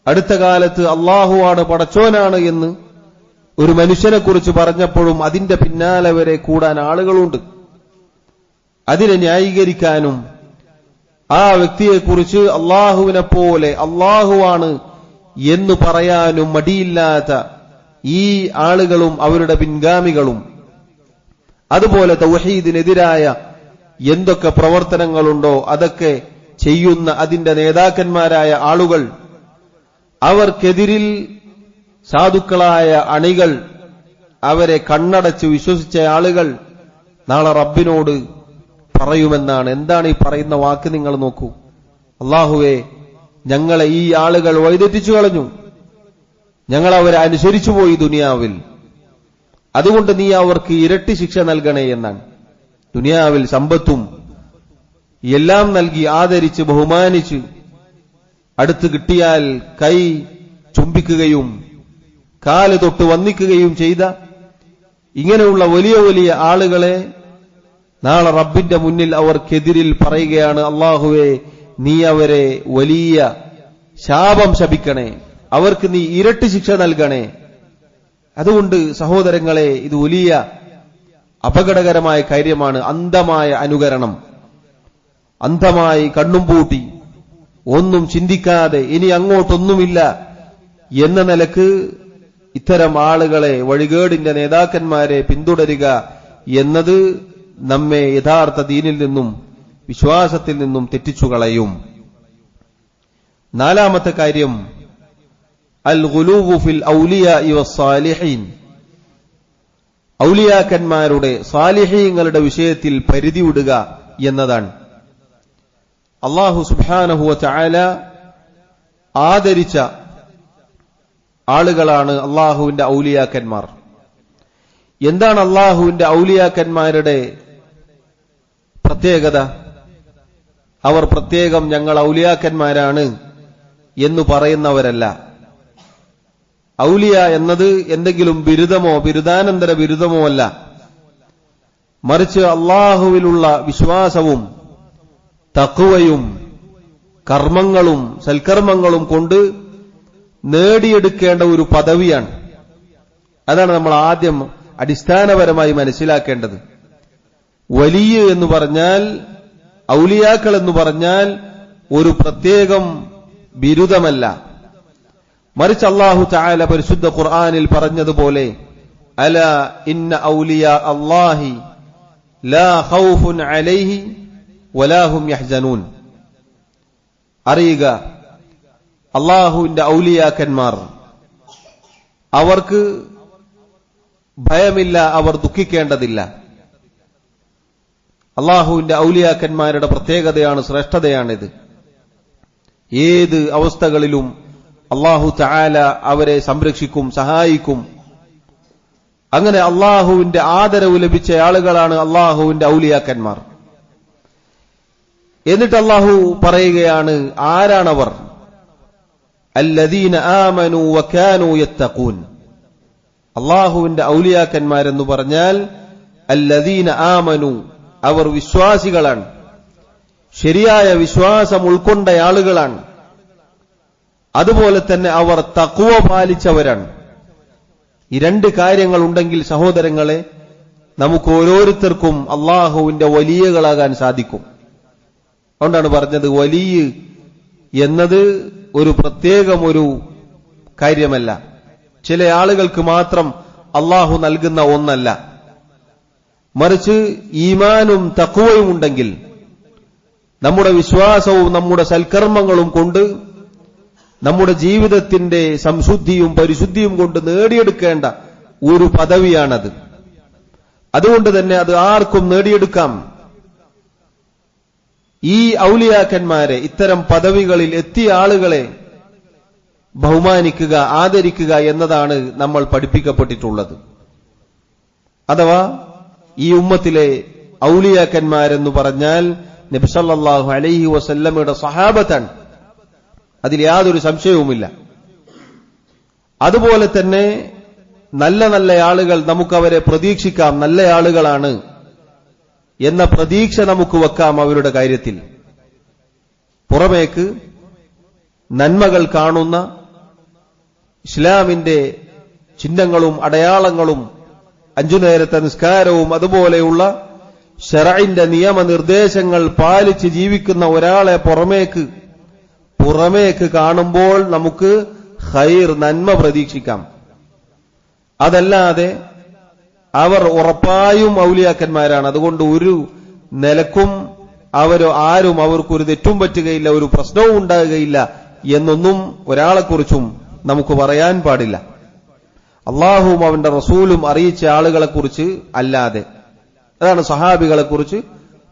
S1: അടുത്ത കാലത്ത് അള്ളാഹുവാണ്, പടച്ചോനാണ് എന്ന് ഒരു മനുഷ്യനെ കുറിച്ച് പറഞ്ഞപ്പോഴും അതിന്റെ പിന്നാലെ വരെ കൂടാൻ ആളുകളുണ്ട്. അതിനെ ന്യായീകരിക്കാനും ആ വ്യക്തിയെക്കുറിച്ച് അള്ളാഹുവിനെ പോലെ അള്ളാഹുവാണ് എന്ന് പറയാനും മടിയില്ലാത്ത ഈ ആളുകളും അവരുടെ പിൻഗാമികളും, അതുപോലെ തൗഹീദിനെതിരായ എന്തൊക്കെ പ്രവർത്തനങ്ങളുണ്ടോ അതൊക്കെ ചെയ്യുന്ന അതിന്റെ നേതാക്കന്മാരായ ആളുകൾ, അവർക്കെതിരിൽ സാധുക്കളായ അണികൾ, അവരെ കണ്ണടച്ച് വിശ്വസിച്ച ആളുകൾ നാളെ റബ്ബിനോട് പറയുമെന്നാണ്. എന്താണ് ഈ പറയുന്ന വാക്ക്? നിങ്ങൾ നോക്കൂ. അല്ലാഹുവേ, ഞങ്ങളെ ഈ ആളുകൾ വഴിതെറ്റിച്ചു കളഞ്ഞു, ഞങ്ങൾ അവരെ അനുസരിച്ചു പോയി ദുനിയാവിൽ, അതുകൊണ്ട് നീ അവർക്ക് ഇരട്ടി ശിക്ഷ നൽകണേ എന്നാണ്. ദുനിയാവിൽ സമ്പത്തും എല്ലാം നൽകി ആദരിച്ച് ബഹുമാനിച്ച് അടുത്ത് കിട്ടിയാൽ കൈ ചുംബിക്കുകയും കാല് തൊട്ട് വന്ദിക്കുകയും ചെയ്ത ഇങ്ങനെയുള്ള വലിയ വലിയ ആളുകളെ നാളെ റബ്ബിന്റെ മുന്നിൽ അവർക്കെതിരിൽ പറയുകയാണ്, അല്ലാഹുവേ, നീ അവരെ വലിയ ശാപം ശപിക്കണേ, അവർക്ക് നീ ഇരട്ടി ശിക്ഷ നൽകണേ. അതുകൊണ്ട് സഹോദരങ്ങളെ, ഇത് വലിയ അപകടകരമായ കാര്യമാണ്. അന്ധമായ അനുകരണം, അന്ധമായി കണ്ണും പൂട്ടി ഒന്നും ചിന്തിക്കാതെ ഇനി അങ്ങോട്ടൊന്നുമില്ല എന്ന നിലക്ക് ഇത്തരം ആളുകളെ, വഴികേടിന്റെ നേതാക്കന്മാരെ പിന്തുടരുക എന്നത് നമ്മെ യഥാർത്ഥ ദീനിൽ നിന്നും വിശ്വാസത്തിൽ നിന്നും തെറ്റിച്ചു കളയും. നാലാമത്തെ കാര്യം, അൽ ഗുലൂവു ഫിൽ ഔലിയാഇ വസ്സാലിഹീൻ, ഔലിയാക്കന്മാരുടെ, സാലിഹീങ്ങളുടെ വിഷയത്തിൽ പരിധി വിടുക എന്നതാണ്. അല്ലാഹു സുബ്ഹാനഹു വ തആല ആദരിച്ച ആളുകളാണ് അല്ലാഹുവിന്റെ ഔലിയാക്കന്മാർ. എന്താണ് അല്ലാഹുവിന്റെ ഔലിയാക്കന്മാരുടെ പ്രത്യേകത? അവർ പ്രത്യേകം ഞങ്ങൾ ഔലിയാക്കന്മാരാണ് എന്ന് പറയുന്നവരല്ല. ഔലിയ എന്നത് എന്തെങ്കിലും ബിരുദമോ ബിരുദാനന്തര ബിരുദമോ അല്ല, മറിച്ച് അല്ലാഹുവിലുള്ള വിശ്വാസവും തഖ്വയും കർമ്മങ്ങളും സൽക്കർമ്മങ്ങളും കൊണ്ട് നേടിയെടുക്കേണ്ട ഒരു പദവിയാണ്. അതാണ് നമ്മൾ ആദ്യം അടിസ്ഥാനപരമായി മനസ്സിലാക്കേണ്ടത്. വലിയ എന്ന് പറഞ്ഞാൽ, ഔലിയാക്കൾ എന്ന് പറഞ്ഞാൽ ഒരു പ്രത്യേകം ബിരുദമല്ല. മറിച്ച് അല്ലാഹു തആല പരിശുദ്ധ ഖുർആനിൽ പറഞ്ഞതുപോലെ അലാ ഇന്ന ഔലിയാ അല്ലാഹി ലാ ഖൗഫുൻ അലൈഹി വലാ ഹും യഹ്സനൂൻ. അറിയുക, അല്ലാഹുവിന്റെ ഔലിയാക്കന്മാർ, അവർക്ക് ഭയമില്ല, അവർ ദുഃഖിക്കേണ്ടതില്ല. അല്ലാഹുവിന്റെ ഔലിയാക്കന്മാരുടെ പ്രത്യേകതയാണ്, ശ്രേഷ്ഠതയാണിത്. ഏത് അവസ്ഥകളിലും അല്ലാഹു തആല അവരെ സംരക്ഷിക്കും, സഹായിക്കും. അങ്ങനെ അല്ലാഹുവിന്റെ ആദരവ് ലഭിച്ച ആളുകളാണ് അല്ലാഹുവിന്റെ ഔലിയാക്കന്മാർ. എന്നിട്ട് അല്ലാഹു പറയുകയാണ്, ആരാണവർ? അല്ലദീന ആമനൂ വകാനൂ യത്തഖൂൻ. അല്ലാഹുവിന്റെ ഔലിയാക്കന്മാരെന്ന് പറഞ്ഞാൽ അല്ലദീന ആമനൂ, അവർ വിശ്വാസികളാണ്, ശരിയായ വിശ്വാസം ഉൾക്കൊണ്ട ആളുകളാണ്. അതുപോലെ തന്നെ അവർ തഖ്വ പാലിച്ചവരാണ്. ഈ രണ്ട് കാര്യങ്ങൾ ഉണ്ടെങ്കിൽ സഹോദരങ്ങളെ, നമുക്ക് ഓരോരുത്തർക്കും അല്ലാഹുവിന്റെ വലിയകളാകാൻ സാധിക്കും. അതുകൊണ്ടാണ് പറഞ്ഞത്, വലിയ എന്നത് ഒരു പ്രത്യേകം ഒരു കാര്യമല്ല, ചില ആളുകൾക്ക് മാത്രം അല്ലാഹു നൽകുന്ന ഒന്നല്ല. മറിച്ച് ഈമാനും തഖ്വയും ഉണ്ടെങ്കിൽ, നമ്മുടെ വിശ്വാസവും നമ്മുടെ സൽക്കർമ്മങ്ങളും കൊണ്ട് നമ്മുടെ ജീവിതത്തിന്റെ സംശുദ്ധിയും പരിശുദ്ധിയും കൊണ്ട് നേടിയെടുക്കേണ്ട ഒരു പദവിയാണത്. അതുകൊണ്ട് തന്നെ അത് ആർക്കും നേടിയെടുക്കാം. ഈ ഔലിയാക്കന്മാരെ, ഇത്തരം പദവികളിൽ എത്തിയ ആളുകളെ ബഹുമാനിക്കുക, ആദരിക്കുക എന്നതാണ് നമ്മൾ പഠിപ്പിക്കപ്പെട്ടിട്ടുള്ളത്. അഥവാ ഈ ഉമ്മത്തിലെ ഔലിയാക്കന്മാരെന്ന് പറഞ്ഞാൽ നബി സല്ലല്ലാഹു അലൈഹി വസല്ലമയുടെ സ്വഹാബത്താണ്, അതിൽ യാതൊരു സംശയവുമില്ല. അതുപോലെ തന്നെ നല്ല നല്ല ആളുകൾ, നമുക്കവരെ പ്രതീക്ഷിക്കാം, നല്ല ആളുകളാണ് എന്ന പ്രതീക്ഷ നമുക്ക് വെക്കാം അവരുടെ കാര്യത്തിൽ. പുറമേക്ക് നന്മകൾ കാണുന്ന, ഇസ്ലാമിന്റെ ചിഹ്നങ്ങളും അടയാളങ്ങളും 5 നേരത്തെ നിസ്കാരവും അതുപോലെയുള്ള ശറഇന്റെ നിയമനിർദ്ദേശങ്ങൾ പാലിച്ച് ജീവിക്കുന്ന ഒരാളെ പുറമേക്ക് കാണുമ്പോൾ നമുക്ക് ഖൈർ, നന്മ പ്രതീക്ഷിക്കാം. അതല്ലാതെ അവർ ഉറപ്പായും ഔലിയാക്കന്മാരാണ്, അതുകൊണ്ട് ഒരു നിലക്കും ആരും അവർക്കൊരു തെറ്റും പറ്റുകയില്ല, ഒരു പ്രശ്നവും ഉണ്ടാകുകയില്ല എന്നൊന്നും ഒരാളെക്കുറിച്ചും നമുക്ക് പറയാൻ പാടില്ല. അള്ളാഹുവും അവന്റെ റസൂലും അറിയിച്ച ആളുകളെക്കുറിച്ച് അല്ലാതെ. അതാണ് സഹാബികളെക്കുറിച്ച്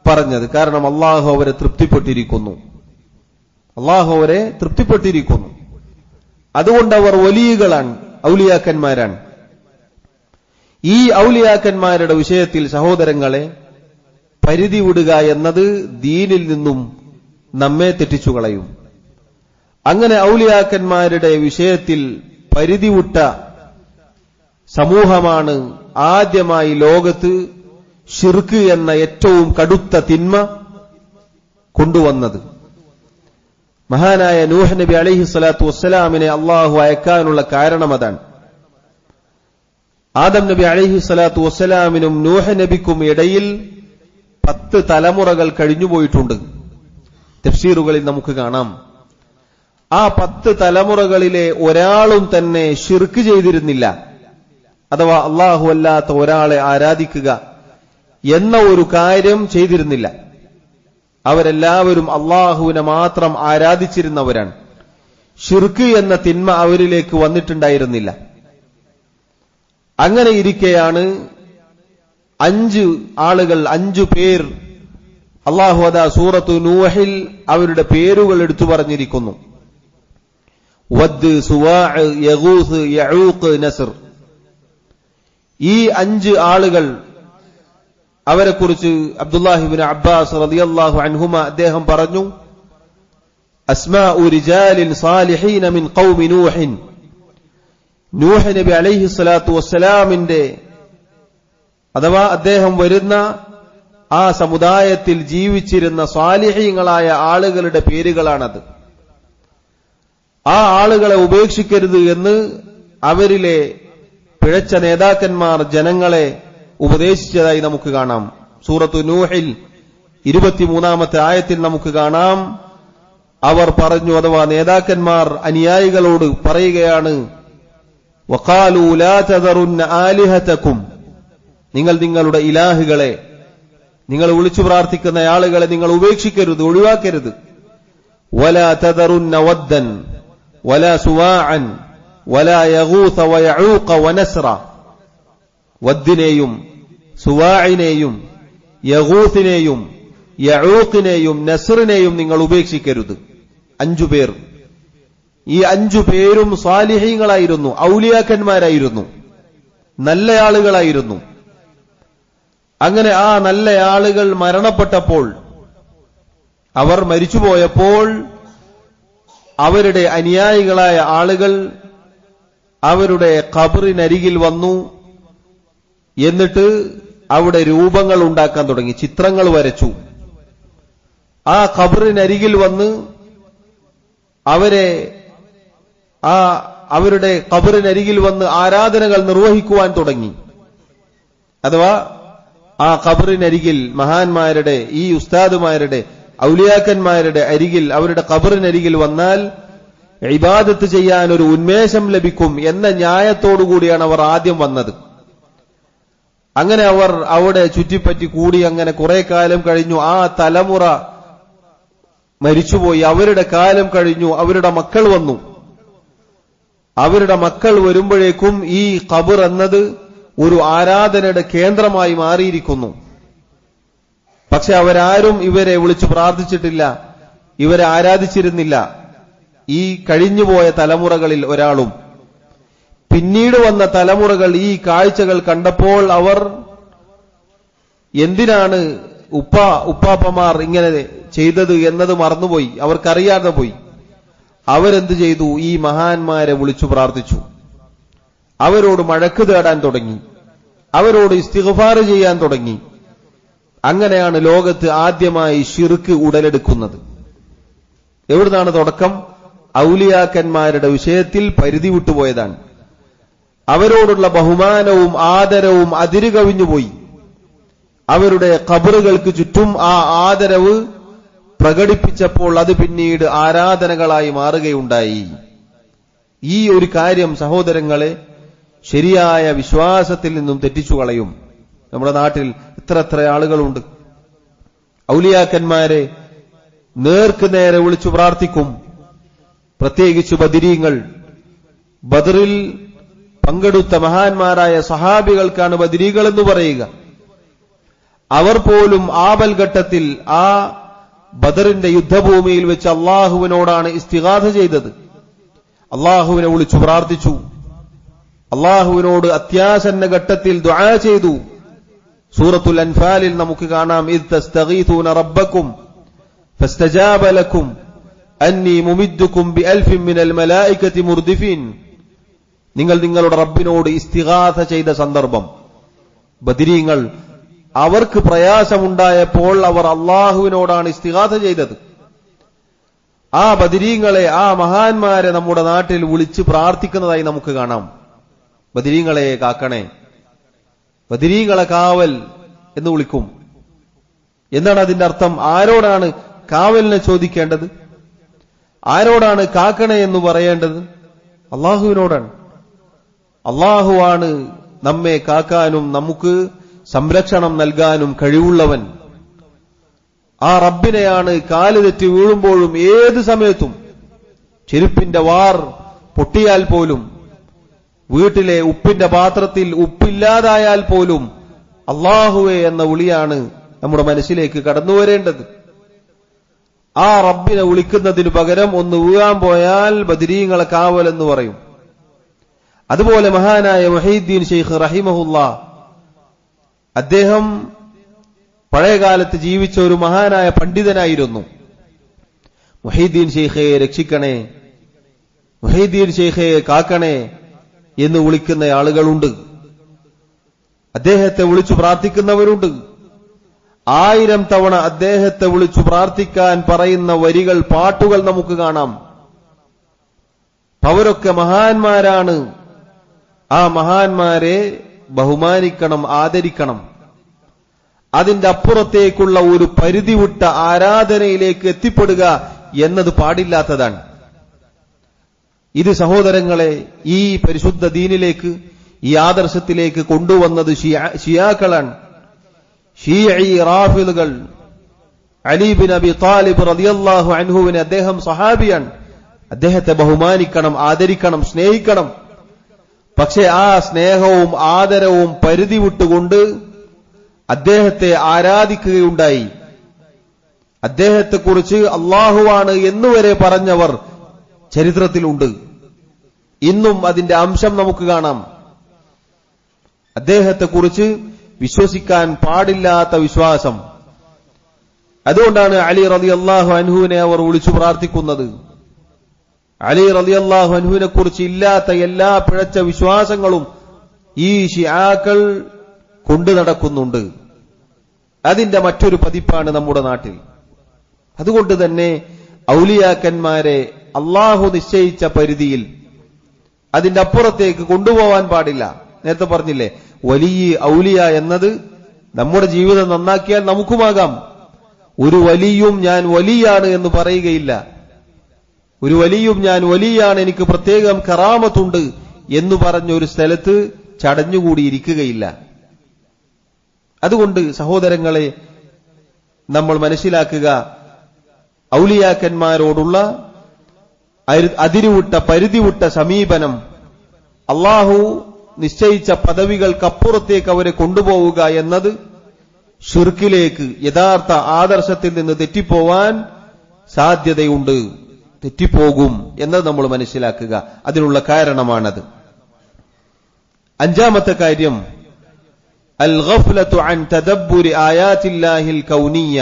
S1: പറഞ്ഞത്. കാരണം അള്ളാഹു അവരെ തൃപ്തിപ്പെട്ടിരിക്കുന്നു, അതുകൊണ്ട് അവർ വലിയകളാണ്, ഔലിയാക്കന്മാരാണ്. ഈ ഔലിയാക്കന്മാരുടെ വിഷയത്തിൽ സഹോദരങ്ങളെ, പരിധി വിടുക എന്നത് ദീനിൽ നിന്നും നമ്മെ തെറ്റിച്ചു കളയും. അങ്ങനെ ഔലിയാക്കന്മാരുടെ വിഷയത്തിൽ പരിധി വിട്ട സമൂഹമാണ് ആദ്യമായി ലോകത്ത് ശിർക്ക് എന്ന ഏറ്റവും കടുത്ത തിന്മ കൊണ്ടുവന്നത്. മഹാനായ നൂഹ് നബി അലൈഹി സ്വലാത്തു വസ്സലാമിനെ അള്ളാഹു അയക്കാനുള്ള കാരണം അതാണ്. ആദം നബി അലൈഹി സ്വലാത്തു വസ്സലാമിനും നൂഹ് നബിക്കും ഇടയിൽ 10 തലമുറകൾ കഴിഞ്ഞുപോയിട്ടുണ്ട്. തഫ്സീറുകളിൽ നമുക്ക് കാണാം. ആ 10 തലമുറകളിലെ ഒരാളും തന്നെ ശിർക്ക് ചെയ്തിരുന്നില്ല, അഥവാ അള്ളാഹു അല്ലാത്ത ഒരാളെ ആരാധിക്കുക എന്ന ഒരു കാര്യം ചെയ്തിരുന്നില്ല. അവരെല്ലാവരും അള്ളാഹുവിനെ മാത്രം ആരാധിച്ചിരുന്നവരാണ്. ശിർക്ക് എന്ന തിന്മ അവരിലേക്ക് വന്നിട്ടുണ്ടായിരുന്നില്ല. അങ്ങനെ ഇരിക്കെയാണ് 5 പേർ അള്ളാഹു അതാ സൂറത്തു നൂഹിൽ അവരുടെ പേരുകൾ എടുത്തു പറഞ്ഞിരിക്കുന്നു. വദ്, സുവാഅ്, യഗൂസ്, യഊഖ്, നസ്ർ. ഈ 5 ആളുകൾ, അവരെക്കുറിച്ച് അബ്ദുല്ലാഹി ഇബ്നു അബ്ബാസ് റളിയല്ലാഹു അൻഹുമ അദ്ദേഹം പറഞ്ഞു, അസ്മാഉ റിജാലിൻ സാലിഹീന മിൻ ഖൗമി നൂഹിൻ. നൂഹ് നബി അലൈഹി സ്വലാത്തു വസ്സലാമിന്റെ, അഥവാ അദ്ദേഹം വരുന്ന ആ സമുദായത്തിൽ ജീവിച്ചിരുന്ന സാലിഹീങ്ങളായ ആളുകളുടെ പേരുകളാണത്. ആ ആളുകളെ ഉപേക്ഷിക്കരുത് എന്ന് അവരിലെ പിഴച്ച നേതാക്കന്മാർ ജനങ്ങളെ ഉപദേശിച്ചതായി നമുക്ക് കാണാം. സൂറത്തു നൂഹിൽ 23-ാമത്തെ ആയത്തിൽ നമുക്ക് കാണാം, അവർ പറഞ്ഞു, അഥവാ നേതാക്കന്മാർ അനുയായികളോട് പറയുകയാണ്, വഖാലൂ ലാ തദറുന്ന ആലിഹതകും, നിങ്ങൾ നിങ്ങളുടെ ഇലാഹുകളെ, നിങ്ങൾ വിളിച്ചു പ്രാർത്ഥിക്കുന്ന ആളുകളെ നിങ്ങൾ ഉപേക്ഷിക്കരുത്, ഒഴിവാക്കരുത്. വലാ തദറുന്ന വദ്ദൻ വലാ സുവാഅൻ വലാ യഗൂസ വയഊഖ വനസ്ര, വദ്ദിനെയും സുവാഇനെയും യഗൂസിനെയും യഊഖിനെയും നസ്റിനെയും നിങ്ങൾ ഉപേക്ഷിക്കരുത്. 5 പേർ. ഈ 5 പേരും സാലിഹീങ്ങളായിരുന്നു, ഔലിയാക്കന്മാരായിരുന്നു, നല്ല ആളുകളായിരുന്നു. അങ്ങനെ ആ നല്ല ആളുകൾ മരണപ്പെട്ടപ്പോൾ, അവർ മരിച്ചുപോയപ്പോൾ, അവരുടെ അനുയായികളായ ആളുകൾ അവരുടെ ഖബറിനരികിൽ വന്നു. എന്നിട്ട് അവിടെ രൂപങ്ങൾ ഉണ്ടാക്കാൻ തുടങ്ങി, ചിത്രങ്ങൾ വരച്ചു. ആ ഖബറിനരികിൽ വന്ന് അവരുടെ ഖബറിനരികിൽ വന്ന് ആരാധനകൾ നിർവഹിക്കുവാൻ തുടങ്ങി. അഥവാ ആ ഖബറിനരികിൽ മഹാന്മാരുടെ, ഈ ഉസ്താദുമാരുടെ, ഔലിയാക്കന്മാരുടെ അരികിൽ, അവരുടെ ഖബറിനരികിൽ വന്നാൽ ഇബാദത്ത് ചെയ്യാൻ ഒരു ഉന്മേഷം ലഭിക്കും എന്ന ന്യായത്തോടുകൂടിയാണ് അവർ ആദ്യം വന്നത്. അങ്ങനെ അവർ അവിടെ ചുറ്റിപ്പറ്റി കൂടി. അങ്ങനെ കുറെ കാലം കഴിഞ്ഞു. ആ തലമുറ മരിച്ചുപോയി. അവരുടെ കാലം കഴിഞ്ഞു. അവരുടെ മക്കൾ വന്നു. അവരുടെ മക്കൾ വരുമ്പോഴേക്കും ഈ ഖബർ എന്നത് ഒരു ആരാധനയുടെ കേന്ദ്രമായി മാറിയിരിക്കുന്നു. പക്ഷെ അവരാരും ഇവരെ വിളിച്ചു പ്രാർത്ഥിച്ചിട്ടില്ല, ഇവരെ ആരാധിച്ചിരുന്നില്ല, ഈ കഴിഞ്ഞുപോയ തലമുറകളിൽ ഒരാളും. പിന്നീട് വന്ന തലമുറകൾ ഈ കാഴ്ചകൾ കണ്ടപ്പോൾ അവർ എന്തിനാണ് ഉപ്പാപ്പമാർ ഇങ്ങനെ ചെയ്തത് എന്നത് മറന്നുപോയി, അവർക്കറിയാതെ പോയി. അവരെന്ത് ചെയ്തു? ഈ മഹാന്മാരെ വിളിച്ചു പ്രാർത്ഥിച്ചു, അവരോട് മഴക്ക് തേടാൻ തുടങ്ങി, അവരോട് ഇസ്തിഗ്ഫാർ ചെയ്യാൻ തുടങ്ങി. അങ്ങനെയാണ് ലോകത്ത് ആദ്യമായി ശിർക്ക് ഉടലെടുക്കുന്നത്. എവിടുന്നാണ് തുടക്കം? ഔലിയാക്കന്മാരുടെ വിഷയത്തിൽ പരിധി വിട്ടുപോയതാണ്. അവരോടുള്ള ബഹുമാനവും ആദരവും അതിരുകവിഞ്ഞുപോയി. അവരുടെ ഖബറുകൾക്ക് ചുറ്റും ആ ആദരവ് പ്രകടിപ്പിച്ചപ്പോൾ അത് പിന്നീട് ആരാധനകളായി മാറുകയുണ്ടായി. ഈ ഒരു കാര്യം സഹോദരങ്ങളെ ശരിയായ വിശ്വാസത്തിൽ നിന്നും തെറ്റിച്ചു കളയും. നമ്മുടെ നാട്ടിൽ എത്ര ആളുകളുണ്ട് ഔലിയാക്കന്മാരെ നേർക്ക് നേരെ വിളിച്ചു പ്രാർത്ഥിക്കും. പ്രത്യേകിച്ച് ബദരീങ്ങൾ. ബദറിൽ പങ്കെടുത്ത മഹാന്മാരായ സഹാബികൾക്കാണ് ബദരീകൾ എന്ന് പറയുക. അവർ പോലും ആപൽഘട്ടത്തിൽ ആ ബദറിന്റെ യുദ്ധഭൂമിയിൽ വെച്ച് അള്ളാഹുവിനോടാണ് ഇസ്തിഗാഥ ചെയ്തത്. അള്ളാഹുവിനെ വിളിച്ചു പ്രാർത്ഥിച്ചു, അള്ളാഹുവിനോട് അത്യാസന്ന ഘട്ടത്തിൽ ദുആ ചെയ്തു. സൂറത്തുൽ അൻഫാലിൽ നമുക്ക് കാണാം, ഇദ് തസ്തഗീഥൂന റബ്ബക്കും ഫസ്തജാബ ലക്കും അന്നി മുമിദ്ദുക്കും ബിഅൽഫിൻ മിനൽ മലായികതി മുർദിഫീൻ. നിങ്ങൾ നിങ്ങളുടെ റബ്ബിനോട് ഇസ്തിഗാഥ ചെയ്ത സന്ദർഭം. ബദരീങ്ങൾ അവർക്ക് പ്രയാസമുണ്ടായപ്പോൾ അവർ അള്ളാഹുവിനോടാണ് ഇസ്തിഗാഥ ചെയ്തത്. ആ ബദരീങ്ങളെ, ആ മഹാന്മാരെ നമ്മുടെ നാട്ടിൽ വിളിച്ച് പ്രാർത്ഥിക്കുന്നതായി നമുക്ക് കാണാം. ബദരീങ്ങളെ കാക്കണേ, ബദരീങ്ങളെ കാവൽ എന്ന് വിളിക്കും. എന്താണ് അതിന്റെ അർത്ഥം? ആരോടാണ് കാവലിനെ ചോദിക്കേണ്ടത്? ആരോടാണ് കാക്കണേ എന്ന് പറയേണ്ടത്? അള്ളാഹുവിനോടാണ്. അള്ളാഹുവാണ് നമ്മെ കാക്കാനും നമുക്ക് സംരക്ഷണം നൽകാനും കഴിവുള്ളവൻ. ആ റബ്ബിനെയാണ് കാല് തെറ്റി വീഴുമ്പോഴും ഏത് സമയത്തും, ചെരുപ്പിന്റെ വാർ പൊട്ടിയാൽ പോലും, വീട്ടിലെ ഉപ്പിന്റെ പാത്രത്തിൽ ഉപ്പില്ലാതായാൽ പോലും അള്ളാഹുവേ എന്ന വിളിയാണ് നമ്മുടെ മനസ്സിലേക്ക് കടന്നു വരേണ്ടത്. ആ റബ്ബിനെ വിളിക്കുന്നതിന് പകരം ഒന്ന് വീഴാൻ പോയാൽ ബദരീങ്ങളെ കാവൽ എന്ന് പറയും. അതുപോലെ മഹാനായ മുഹീദ്ദീൻ ശൈഖ് റഹിമഹുല്ലാ, അദ്ദേഹം പഴയകാലത്ത് ജീവിച്ച ഒരു മഹാനായ പണ്ഡിതനായിരുന്നു. മുഹീദ്ദീൻ ശൈഖെ രക്ഷിക്കണേ, മുഹീദ്ദീൻ ശൈഖെ കാക്കണേ എന്ന് വിളിക്കുന്ന ആളുകളുണ്ട്. അദ്ദേഹത്തെ വിളിച്ചു പ്രാർത്ഥിക്കുന്നവരുണ്ട്. 1000 തവണ അദ്ദേഹത്തെ വിളിച്ചു പ്രാർത്ഥിക്കാൻ പറയുന്ന വരികൾ, പാട്ടുകൾ നമുക്ക് കാണാം. അവരൊക്കെ മഹാന്മാരാണ്. ആ മഹാന്മാരെ ബഹുമാനിക്കണം, ആദരിക്കണം. അതിന്റെ അപ്പുറത്തേക്കുള്ള ഒരു പരിധി വിട്ട ആരാധനയിലേക്ക് എത്തിപ്പെടുക എന്നത് പാടില്ലാത്തതാണ്. ഇത് സഹോദരങ്ങളെ ഈ പരിശുദ്ധ ദീനിലേക്ക്, ഈ ആദർശത്തിലേക്ക് കൊണ്ടുവന്നത് ഷിയാക്കളാണ്. ഷീഈ റാഫിദുകൾ. അലി ബിൻ അബി താലിബ് റളിയല്ലാഹു അൻഹുവിനെ, അദ്ദേഹം സഹാബിയാണ്, അദ്ദേഹത്തെ ബഹുമാനിക്കണം, ആദരിക്കണം, സ്നേഹിക്കണം. പക്ഷെ ആ സ്നേഹവും ആദരവും പരിധി വിട്ടുകൊണ്ട് അദ്ദേഹത്തെ ആരാധിക്കുകയുണ്ടായി. അദ്ദേഹത്തെക്കുറിച്ച് അല്ലാഹുവാണ് എന്നുവരെ പറഞ്ഞവർ ചരിത്രത്തിലുണ്ട്. ഇന്നും അതിന്റെ അംശം നമുക്ക് കാണാം. അദ്ദേഹത്തെക്കുറിച്ച് വിശ്വസിക്കാൻ പാടില്ലാത്ത വിശ്വാസം. അതുകൊണ്ടാണ് അലി റളിയല്ലാഹു അൻഹുവിനെ അവർ വിളിച്ചു പ്രാർത്ഥിക്കുന്നത്. അലി റളിയല്ലാഹു അൻഹുവിനെ കുറിച്ച് ഇല്ലാത്ത എല്ലാ പിഴച്ച വിശ്വാസങ്ങളും ഈ ശിആക്കൾ കൊണ്ടു നടക്കുന്നുണ്ട്. അതിന്റെ മറ്റൊരു പതിപ്പാണ് നമ്മുടെ നാട്ടിൽ. അതുകൊണ്ട് തന്നെ ഔലിയാക്കന്മാരെ അള്ളാഹു നിശ്ചയിച്ച പരിധിയിൽ അതിന്റെ അപ്പുറത്തേക്ക് കൊണ്ടുപോവാൻ പാടില്ല. നേരത്തെ പറഞ്ഞില്ലേ, വലിയ ഔലിയ എന്നത് നമ്മുടെ ജീവിതം നന്നാക്കിയാൽ നമുക്കുമാകാം. ഒരു വലിയും ഞാൻ വലിയാണ് എന്ന് പറയുകയില്ല. ഒരു വലിയും ഞാൻ വലിയാണ്, എനിക്ക് പ്രത്യേകം കറാമത്തുണ്ട് എന്ന് പറഞ്ഞ ഒരു സ്ഥലത്ത് ചടഞ്ഞുകൂടിയിരിക്കുകയില്ല. അതുകൊണ്ട് സഹോദരങ്ങളെ, നമ്മൾ മനസ്സിലാക്കുക, ഔലിയാക്കന്മാരോടുള്ള അതിരുവിട്ട പരിധിവിട്ട സമീപനം, അള്ളാഹു നിശ്ചയിച്ച പദവികൾക്കപ്പുറത്തേക്ക് അവരെ കൊണ്ടുപോവുക എന്നത് ശിർക്കിലേക്ക്, യഥാർത്ഥ ആദർശത്തിൽ നിന്ന് തെറ്റിപ്പോവാൻ സാധ്യതയുണ്ട്, തെറ്റിപ്പോകും എന്നത് നമ്മൾ മനസ്സിലാക്കുക. അതിനുള്ള കാരണമാണത്. അഞ്ചാമത്തെ കാര്യം, അൽ ഗഫ്ലതു അൻ തദബ്ബുരി ആയാത്തില്ലാഹിൽ കൗനിയ്യ